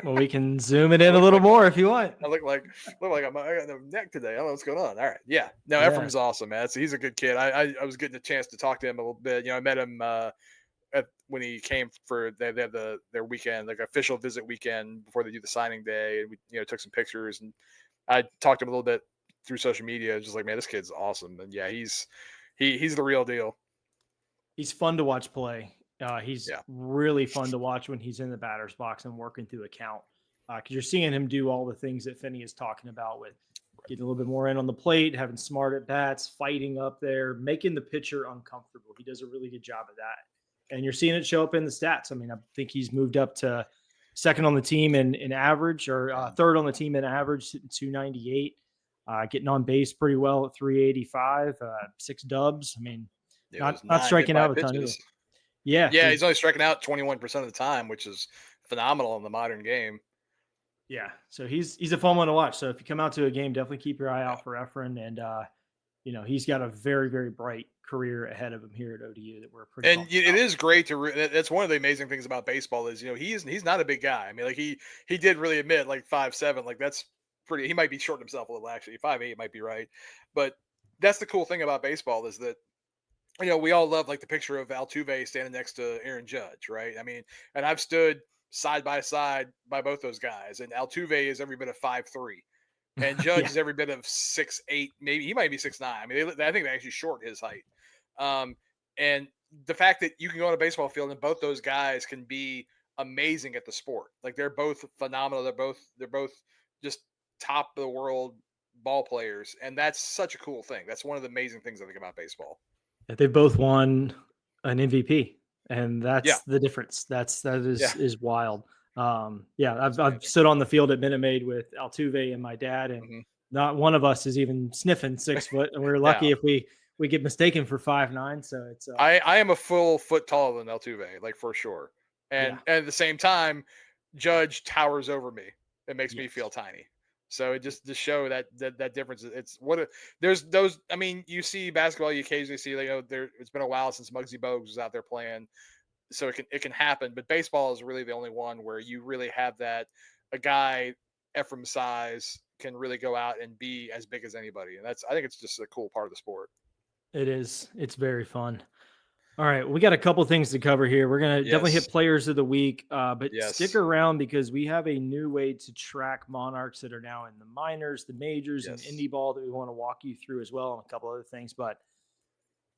Well, we can zoom it in a little more if you want. I look like I got no neck today. I don't know what's going on. All right, yeah. No, Yeah. Ephraim's awesome, man. So he's a good kid. I was getting a chance to talk to him a little bit. I met him when he came for they have their weekend, like official visit weekend before they do the signing day. And we took some pictures, and I talked to him a little bit through social media. Just like, man, this kid's awesome, and yeah, he's the real deal. He's fun to watch play. He's Yeah. really fun to watch when he's in the batter's box and working through a count. Because you're seeing him do all the things that Finny is talking about with getting a little bit more in on the plate, having smart at bats, fighting up there, making the pitcher uncomfortable. He does a really good job of that. And you're seeing it show up in the stats. I mean, I think he's moved up to second on the team in average, or third on the team in average, sitting 298, getting on base pretty well at 385, 6 dubs. I mean, not striking out a ton either. Yeah. Yeah, he's only striking out 21% of the time, which is phenomenal in the modern game. Yeah. So he's a fun one to watch. So if you come out to a game, definitely keep your eye out for Efrain. And he's got a very, very bright career ahead of him here at ODU that we're pretty. And it is great to. That's one of the amazing things about baseball is he's not a big guy. I mean, like he did really admit like 5'7", like that's pretty. He might be shorting himself a little actually. 5'8" might be right, but that's the cool thing about baseball is that we all love like the picture of Altuve standing next to Aaron Judge, right? I mean, and I've stood side by side by both those guys, and Altuve is every bit of 5'3", and Judge is every bit of 6'8", maybe he might be 6'9". I mean, I think they actually short his height. And the fact that you can go on a baseball field and both those guys can be amazing at the sport, like they're both phenomenal. They're both just top of the world ball players, and that's such a cool thing. That's one of the amazing things I think about baseball. They both won an MVP, and that's the difference. That is wild. I've stood on the field at Minute Maid with Altuve and my dad, and not one of us is even sniffing 6 foot, and we're lucky if we get mistaken for 5'9". So it's I am a full foot taller than Altuve, like for sure, and at the same time, Judge towers over me. It makes me feel tiny. So it just to show that difference. It's there's those. I mean, you see basketball, you occasionally see it's been a while since Muggsy Bogues was out there playing, so it can happen. But baseball is really the only one where you really have that a guy Efraim's size can really go out and be as big as anybody, and I think it's just a cool part of the sport. It is. It's very fun. All right, we got a couple things to cover here. We're going to definitely hit players of the week, but stick around because we have a new way to track Monarchs that are now in the minors, the majors, and indie ball that we want to walk you through as well, and a couple other things. But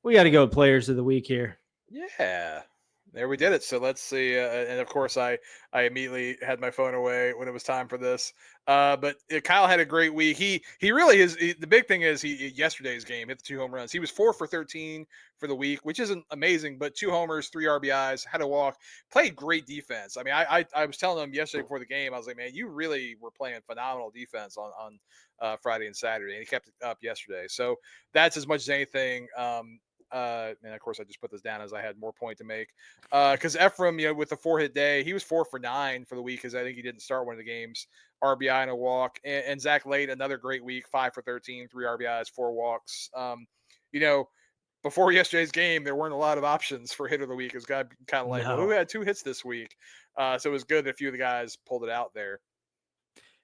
we got to go with players of the week here. Yeah. There we did it. So let's see. And of course, I immediately had my phone away when it was time for this. But Kyle had a great week. He really is. The big thing is yesterday's game hit the 2 home runs. He was 4 for 13 for the week, which isn't amazing, but 2 homers, 3 RBIs, had a walk, played great defense. I mean, I was telling him yesterday before the game, I was like, man, you really were playing phenomenal defense on Friday and Saturday, and he kept it up yesterday. So that's as much as anything. And of course, I just put this down as I had more point to make. Because Efrain, with the 4-hit day, he was 4 for 9 for the week because I think he didn't start one of the games. RBI and a walk. And Zach Late, another great week, 5 for 13, 3 RBIs, 4 walks. Before yesterday's game, there weren't a lot of options for hit of the week. It was kind of like, well, who had 2 hits this week? So it was good that a few of the guys pulled it out there.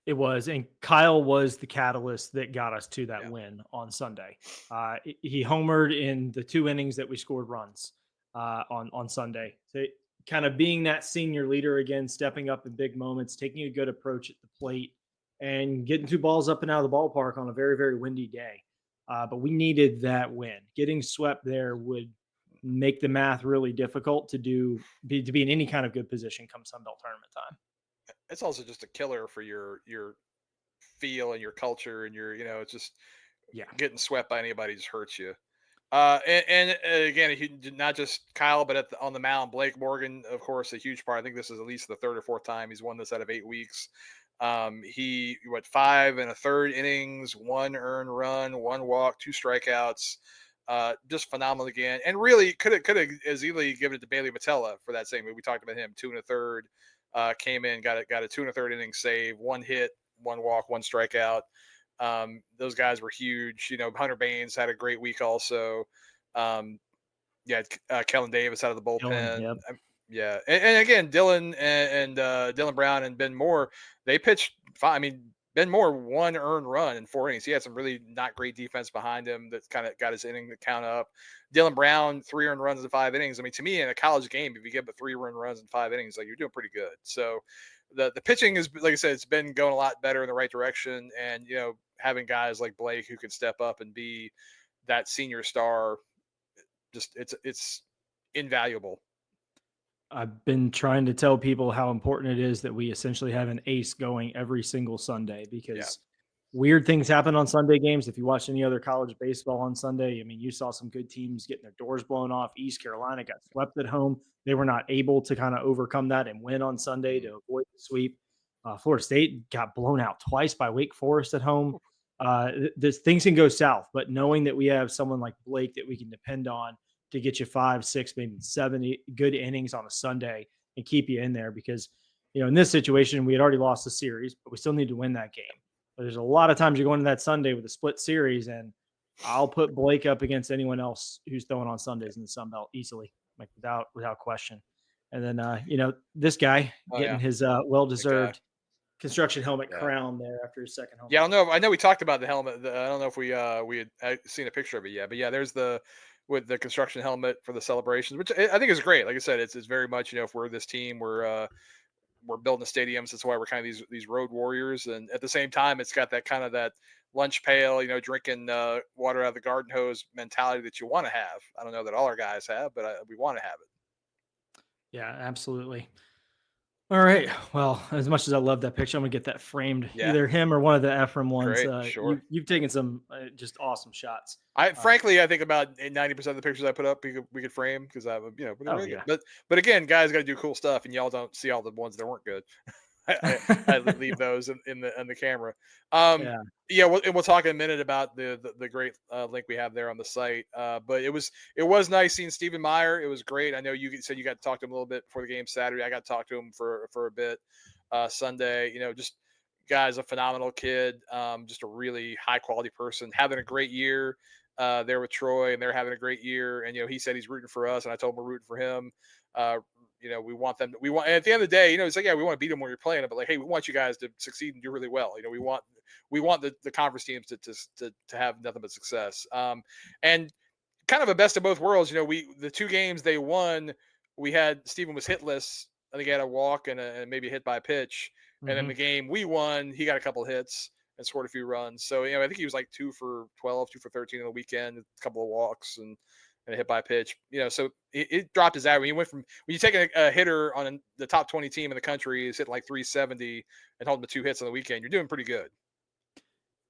It was, and Kyle was the catalyst that got us to that win on Sunday. He homered in the 2 innings that we scored runs on Sunday. So kind of being that senior leader again, stepping up in big moments, taking a good approach at the plate, and getting 2 balls up and out of the ballpark on a very, very windy day. But we needed that win. Getting swept there would make the math really difficult to be in any kind of good position come Sunbelt tournament time. It's also just a killer for your feel and your culture and your, it's just getting swept by anybody just hurts you. Again, he did not just Kyle, but on the mound, Blake Morgan, of course, a huge part. I think this is at least the third or fourth time he's won this out of 8 weeks. He went 5 1/3 innings, 1 earned run, 1 walk, 2 strikeouts. Just phenomenal again, and really could have as easily given it to Bailey Matella for that same. We talked about him 2 1/3. Came in, got a 2 1/3 inning save, 1 hit, 1 walk, 1 strikeout. Those guys were huge. Hunter Baines had a great week also. Um, yeah, Kellen Davis out of the Dylan, bullpen. yep. Yeah, and again, Dylan and Dylan Brown and Ben Moore, they pitched fine. I mean, Ben Moore 1 earned run in 4 innings. He had some really not great defense behind him that kind of got his inning to count up. Dylan Brown 3 earned runs in 5 innings. I mean, to me, in a college game, if you get 3 earned runs in 5 innings, like you're doing pretty good. So the pitching is, like I said, it's been going a lot better in the right direction, and having guys like Blake who can step up and be that senior star, just it's invaluable. I've been trying to tell people how important it is that we essentially have an ace going every single Sunday Yeah. because weird things happen on Sunday games. If you watch any other college baseball on Sunday, I mean, you saw some good teams getting their doors blown off. East Carolina got swept at home. They were not able to kind of overcome that and win on Sunday to avoid the sweep. Florida State got blown out twice by Wake Forest at home. This things can go south, but knowing that we have someone like Blake that we can depend on to get you 5, 6, maybe 7 good innings on a Sunday and keep you in there because, in this situation, we had already lost the series, but we still need to win that game. But there's a lot of times you're going to that Sunday with a split series, and I'll put Blake up against anyone else who's throwing on Sundays in the Sun Belt easily, like without question. And then, this guy getting his well-deserved construction helmet crown there after his second home. Yeah, I don't know. I know we talked about the helmet. I don't know if we had seen a picture of it yet, but yeah, there's with the construction helmet for the celebrations, which I think is great. Like I said, it's very much if we're this team, we're building the stadiums. That's why we're kind of these road warriors, and at the same time, it's got that kind of that lunch pail, drinking water out of the garden hose mentality that you want to have. I don't know that all our guys have, but we want to have it. Yeah, absolutely. All right. Well, as much as I love that picture, I'm gonna get that framed. Yeah. Either him or one of the Efrain ones. Great, sure. You've taken some just awesome shots. Frankly, I think about 90% of the pictures I put up we could frame because I really yeah. good. But again, guys got to do cool stuff, and y'all don't see all the ones that weren't good. I leave those in the camera. We'll talk in a minute about the great link we have there on the site. But it was nice seeing Stephen Meyer. It was great. I know you said you got to talk to him a little bit before the game Saturday. I got to talk to him for a bit Sunday. Just guy's a phenomenal kid. Just a really high quality person, having a great year there with Troy, and they're having a great year. And he said he's rooting for us, and I told him we're rooting for him. We want them. And at the end of the day, it's like, yeah, we want to beat them when you're playing it, but like, hey, we want you guys to succeed and do really well. We want the conference teams to have nothing but success. And kind of a best of both worlds. The 2 games they won, we had Steven was hitless. I think he had a walk and maybe a hit by a pitch. Mm-hmm. And then the game we won, he got a couple of hits and scored a few runs. So I think he was like 2 for 12, 2 for 13 on the weekend, a couple of walks and a hit by pitch. So it dropped his average. When you take a hitter on the top 20 team in the country, is hitting like 370 and holding the 2 hits on the weekend, you're doing pretty good.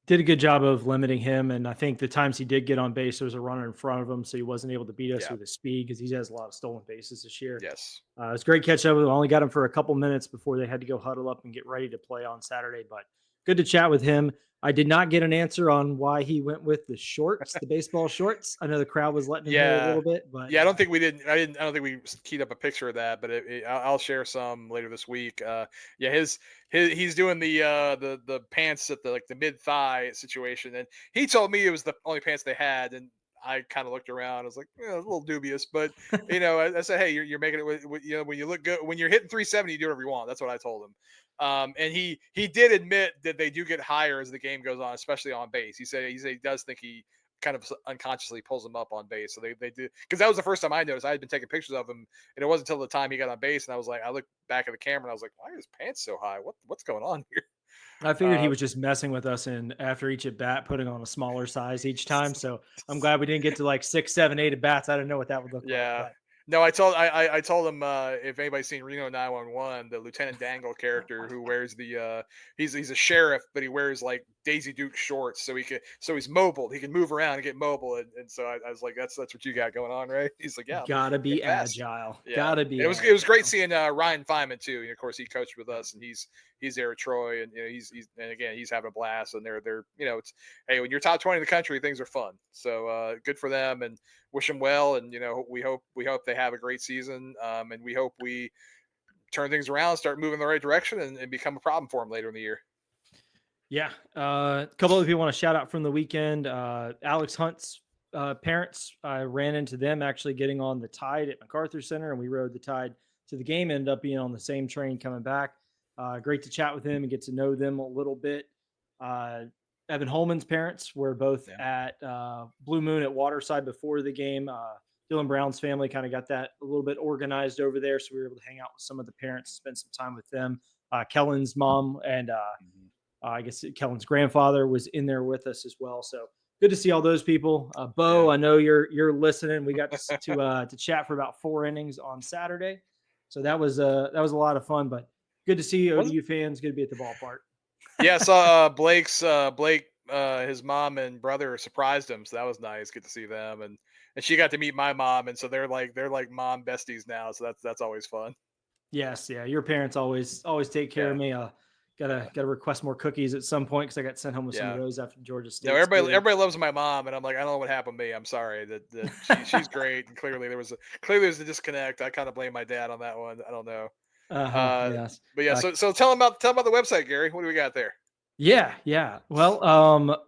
Did a good job of limiting him, and I think the times he did get on base, there was a runner in front of him, so he wasn't able to beat us with his speed because he has a lot of stolen bases this year. Yes. It was a great catch up. We only got him for a couple minutes before they had to go huddle up and get ready to play on Saturday, but good to chat with him. I did not get an answer on why he went with the shorts, the baseball shorts. I know the crowd was letting him know a little bit, but I don't think we did. I don't think we keyed up a picture of that, but I'll share some later this week. He's doing the pants at the mid thigh situation, and he told me it was the only pants they had, and I kind of looked around. I was like, a little dubious, but I said, hey, you're making it with when you look good, when you're hitting 370, you do whatever you want. That's what I told him. And he did admit that they do get higher as the game goes on, especially on base. He said he does think he kind of unconsciously pulls them up on base. So they do, because that was the first time I noticed. I had been taking pictures of him, and it wasn't until the time he got on base, and I was like, I looked back at the camera, and I was like, why are his pants so high? What's going on here? I figured he was just messing with us, and after each at bat, putting on a smaller size each time. So I'm glad we didn't get to like 6, 7, 8 at bats. I didn't know what that would look like. But No, I told him if anybody's seen Reno 911, the Lieutenant Dangle character who wears the he's a sheriff, but he wears like Daisy Duke shorts, so he's mobile. He can move around and get mobile, and so I was like, that's what you got going on, right? He's like, yeah, I'm Gotta be fast. agile. Yeah, Gotta be. it was great seeing Ryan Feynman too. And of course, he coached with us, and he's there at Troy, and he's and again he's having a blast, and they're it's hey, when you're top 20 in the country, things are fun. So good for them, and wish them well, and we hope they have a great season, and we hope we turn things around, start moving in the right direction, and become a problem for them later in the year. Yeah, a couple of people want to shout out from the weekend. Alex Hunt's parents, I ran into them actually getting on the Tide at MacArthur Center, and we rode the Tide to the game. Ended up being on the same train coming back. Great to chat with him and get to know them a little bit. Evan Holman's parents were both at Blue Moon at Waterside before the game. Dylan Brown's family kind of got that a little bit organized over there, so we were able to hang out with some of the parents, spend some time with them. Kellen's mom and I guess Kellen's grandfather was in there with us as well. So good to see all those people. Bo, I know you're listening. We got to chat for about 4 innings on Saturday, so that was a lot of fun. But good to see ODU fans. Good to be at the ballpark. Yeah, I saw Blake, his mom and brother surprised him, so that was nice. Good to see them, and she got to meet my mom, and so they're like mom besties now. So that's always fun. Yes, yeah. Your parents always take care of me. Gotta request more cookies at some point because I got sent home with some of those after Georgia State. No, everybody loves my mom, and I'm like, I don't know what happened to me. I'm sorry that she's great, and clearly there's a disconnect. I kind of blame my dad on that one. I don't know. Yes. But yeah, so tell them about the website, Gary. What do we got there? Yeah. Well,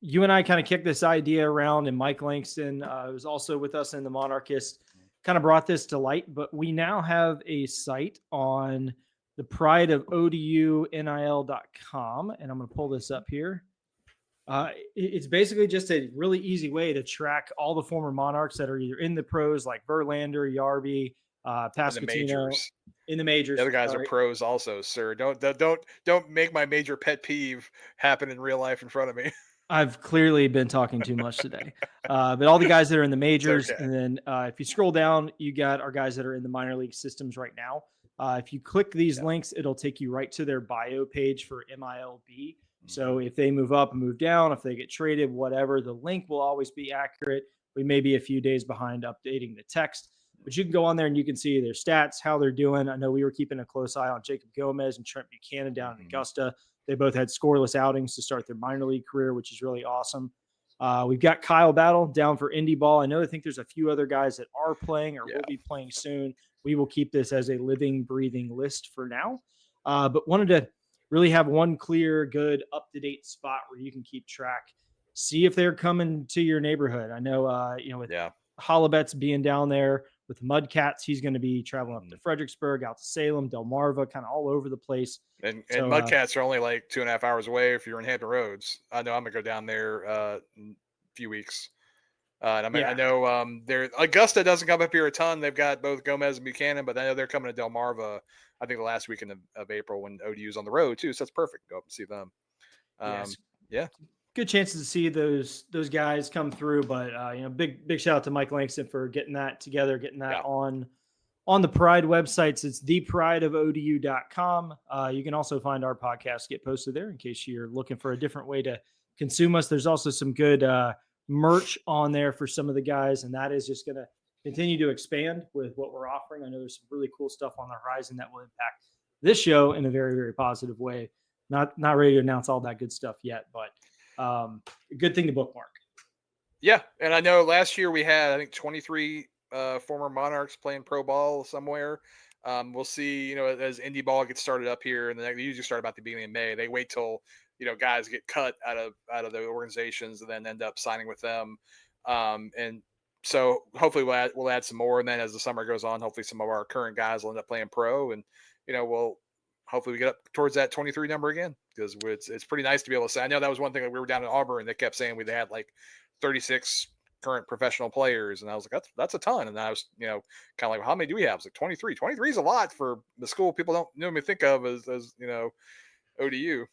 you and I kind of kicked this idea around, and Mike Langston was also with us in the Monarchist, kind of brought this to light. But we now have a site on the pride of ODUNIL.com, and I'm going to pull this up here. It's basically just a really easy way to track all the former Monarchs that are either in the pros, like Verlander, Yarby, Pasquantino, in the majors. The other guys are pros also, sir. Don't make my major pet peeve happen in real life in front of me. I've clearly been talking too much today. But all the guys that are in the majors, and then if you scroll down, you got our guys that are in the minor league systems right now. If you click these links, it'll take you right to their bio page for MILB. So if they move up and move down, if they get traded, whatever, the link will always be accurate. We may be a few days behind updating the text, but you can go on there and you can see their stats, how they're doing. I know we were keeping a close eye on Jacob Gomez and Trent Buchanan down in Augusta. They both had scoreless outings to start their minor league career, which is really awesome. We've got Kyle Battle down for indie ball. I think there's a few other guys that are playing or will be playing soon. We will keep this as a living, breathing list for now. But wanted to really have one clear, good, up-to-date spot where you can keep track. See if they're coming to your neighborhood. I know, with Hollabets being down there with the Mudcats, he's going to be traveling up to Fredericksburg, out to Salem, Delmarva, kind of all over the place. And Mudcats are only like 2.5 hours away if you're in Hampton Roads. I know I'm going to go down there in a few weeks. I know Augusta doesn't come up here a ton. They've got both Gomez and Buchanan, but I know they're coming to Delmarva, I think the last weekend of April when ODU's on the road too. So that's perfect. Go up and see them. Good chances to see those guys come through, but big shout out to Mike Langston for getting that together, getting that on the Pride websites. It's theprideofodu.com. You can also find our podcast get posted there in case you're looking for a different way to consume us. There's also some good merch on there for some of the guys, and that is just going to continue to expand with what we're offering. I know there's some really cool stuff on the horizon that will impact this show in a very, very positive way. Not ready to announce all that good stuff yet, but a good thing to bookmark. Yeah, and I know last year we had, I think, 23 former Monarchs playing pro ball somewhere. We'll see, as indie ball gets started up here, and they usually start about the beginning of May. They wait till guys get cut out of the organizations and then end up signing with them. And so hopefully we'll add some more, and then as the summer goes on, hopefully some of our current guys will end up playing pro, and we'll hopefully get up towards that 23 number again, because it's pretty nice to be able to say. I know that was one thing that we were down in Auburn, and they kept saying they had like 36 current professional players, and I was like, that's a ton. And I was kind of like, well, how many do we have? It's like 23. 23 is a lot for the school people don't normally think of as ODU.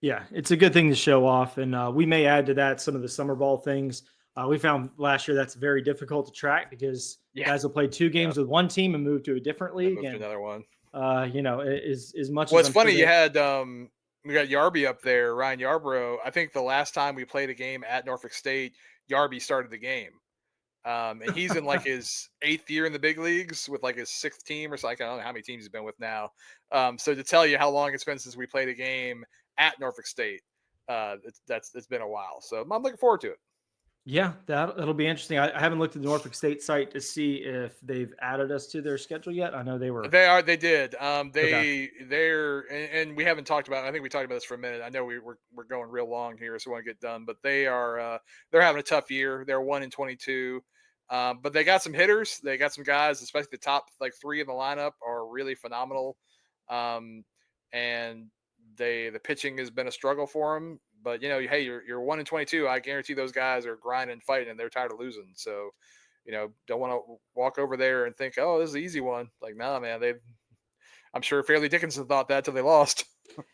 Yeah, it's a good thing to show off, and we may add to that some of the summer ball things. We found last year that's very difficult to track because Guys will play 2 games with one team and move to a different And then league, move to and another one. as much Well, as it's I'm sure funny. You had we got Yarby up there, Ryan Yarbrough. I think the last time we played a game at Norfolk State, Yarby started the game. And he's in like his 8th year in the big leagues with like his 6th team or something. I don't know how many teams he's been with now. So to tell you how long it's been since we played a game at Norfolk State, it's been a while. So I'm looking forward to it. Yeah, that'll be interesting. I haven't looked at the Norfolk State site to see if they've added us to their schedule yet. I know they were. They did. Okay. And we haven't talked about. I think we talked about this for a minute. I know we're going real long here, so we want to get done. But they're having a tough year. They're 1-22. But they got some hitters. They got some guys, especially the top like 3 in the lineup are really phenomenal. And the pitching has been a struggle for them. But hey, you're 1-22. I guarantee those guys are grinding and fighting, and they're tired of losing. So, don't want to walk over there and think, oh, this is an easy one. Like, nah, man, I'm sure Fairleigh Dickinson thought that till they lost.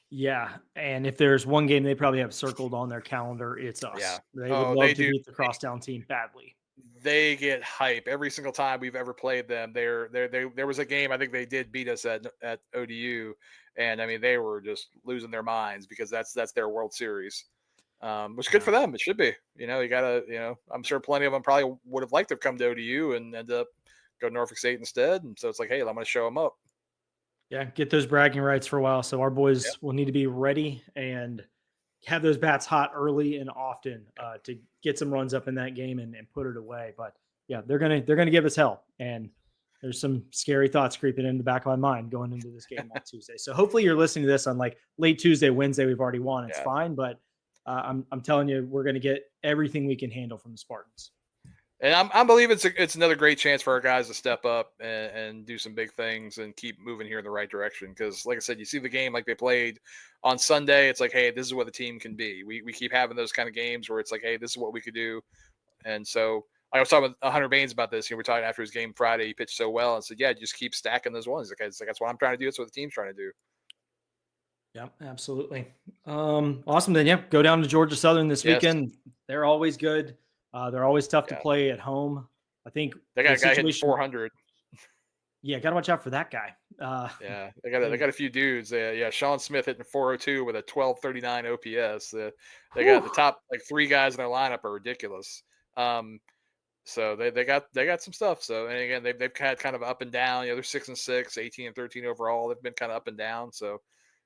Yeah, and if there's one game they probably have circled on their calendar, it's us. Yeah. They would They love to do. beat the crosstown team badly. They get hype every single time we've ever played them. There was a game I think they did beat us at ODU, and I mean they were just losing their minds because that's their World Series. Which is good for them. It should be. You gotta. I'm sure plenty of them probably would have liked to have come to ODU and end up go to Norfolk State instead. And so it's like, hey, I'm going to show them up. Yeah, get those bragging rights for a while. So our boys will need to be ready and have those bats hot early and often to get some runs up in that game and put it away. But yeah, they're gonna give us hell. And there's some scary thoughts creeping in the back of my mind going into this game on Tuesday. So hopefully you're listening to this on like late Tuesday, Wednesday. We've already won. It's fine, but I'm telling you, we're going to get everything we can handle from the Spartans. And I believe it's another great chance for our guys to step up and do some big things and keep moving here in the right direction. Because, like I said, you see the game like they played on Sunday. It's like, hey, this is what the team can be. We keep having those kind of games where it's like, hey, this is what we could do. And so I was talking with Hunter Baines about this. We're talking after his game Friday. He pitched so well and said, yeah, just keep stacking those ones. Like, that's what I'm trying to do. That's what the team's trying to do. Yeah, absolutely. Awesome. Then, go down to Georgia Southern this weekend. They're always good. They're always tough to play at home. I think they got a guy hitting 400. Yeah, got to watch out for that guy. They got a few dudes. Sean Smith hitting 402 with a 1239 OPS. They got the top like 3 guys in their lineup are ridiculous. So they got some stuff. So and again they've had kind of up and down. They're 6-6, 18-13 overall. They've been kind of up and down. So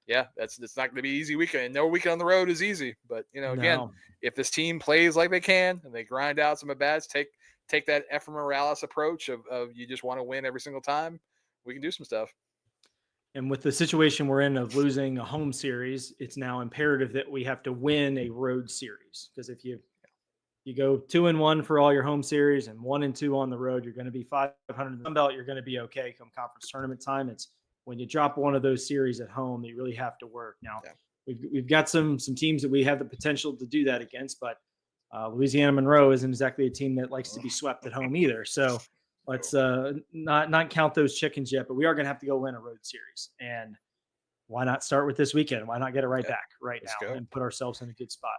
yeah, it's not going to be an easy weekend. And no weekend on the road is easy. But again, if this team plays like they can and they grind out some at bats, take that Efrain Morales approach of you just want to win every single time, we can do some stuff. And with the situation we're in of losing a home series, it's now imperative that we have to win a road series. Because if you go 2-1 for all your home series and 1-2 on the road, you're going to be 500 in the Sun Belt. You're going to be okay come conference tournament time. It's when you drop one of those series at home, you really have to work. Now, we've got some teams that we have the potential to do that against, but Louisiana Monroe isn't exactly a team that likes to be swept at home either. So let's not count those chickens yet, but we are going to have to go win a road series. And why not start with this weekend? Why not get it right back now and put ourselves in a good spot?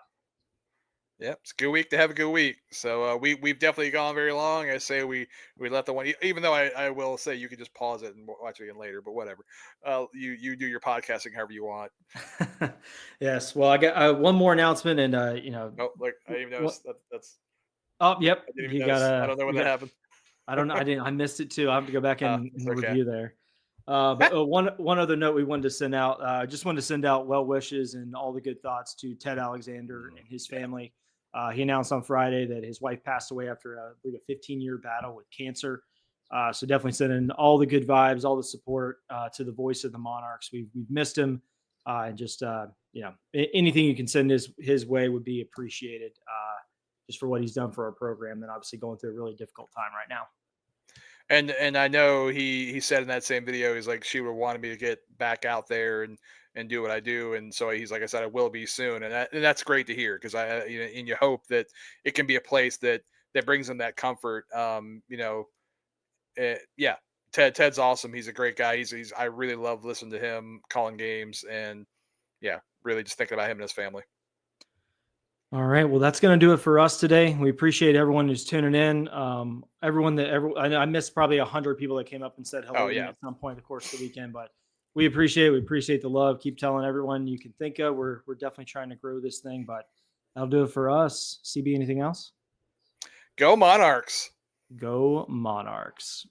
Yep, it's a good week to have a good week. So we've definitely gone very long. I say we let the one, even though I will say you could just pause it and watch it again later, but whatever. You do your podcasting however you want. Yes. Well, I got one more announcement, and Oh, like I even noticed that's. Oh, yep. You got. I don't know when that happened. I don't know. I missed it too. I have to go back and okay. review there. But one other note we wanted to send out. Just wanted to send out well wishes and all the good thoughts to Ted Alexander and his family. He announced on Friday that his wife passed away after a 15-year battle with cancer. So definitely sending all the good vibes, all the support to the voice of the Monarchs. We've missed him, and just anything you can send his way would be appreciated. Just for what he's done for our program, and obviously going through a really difficult time right now. And I know he said in that same video, he's like, she would want me to get back out there and do what I do. And so he's like, I said, I will be soon. And that's great to hear. Cause and you hope that it can be a place that brings him that comfort. Ted's awesome. He's a great guy. I really love listening to him calling games and really just thinking about him and his family. All right. Well, that's going to do it for us today. We appreciate everyone who's tuning in. I missed probably 100 people that came up and said hello Oh, to me yeah. at some point, of course, the weekend, but we appreciate the love. Keep telling everyone you can think of. We're definitely trying to grow this thing, but that'll do it for us. CB, anything else? Go Monarchs. Go Monarchs.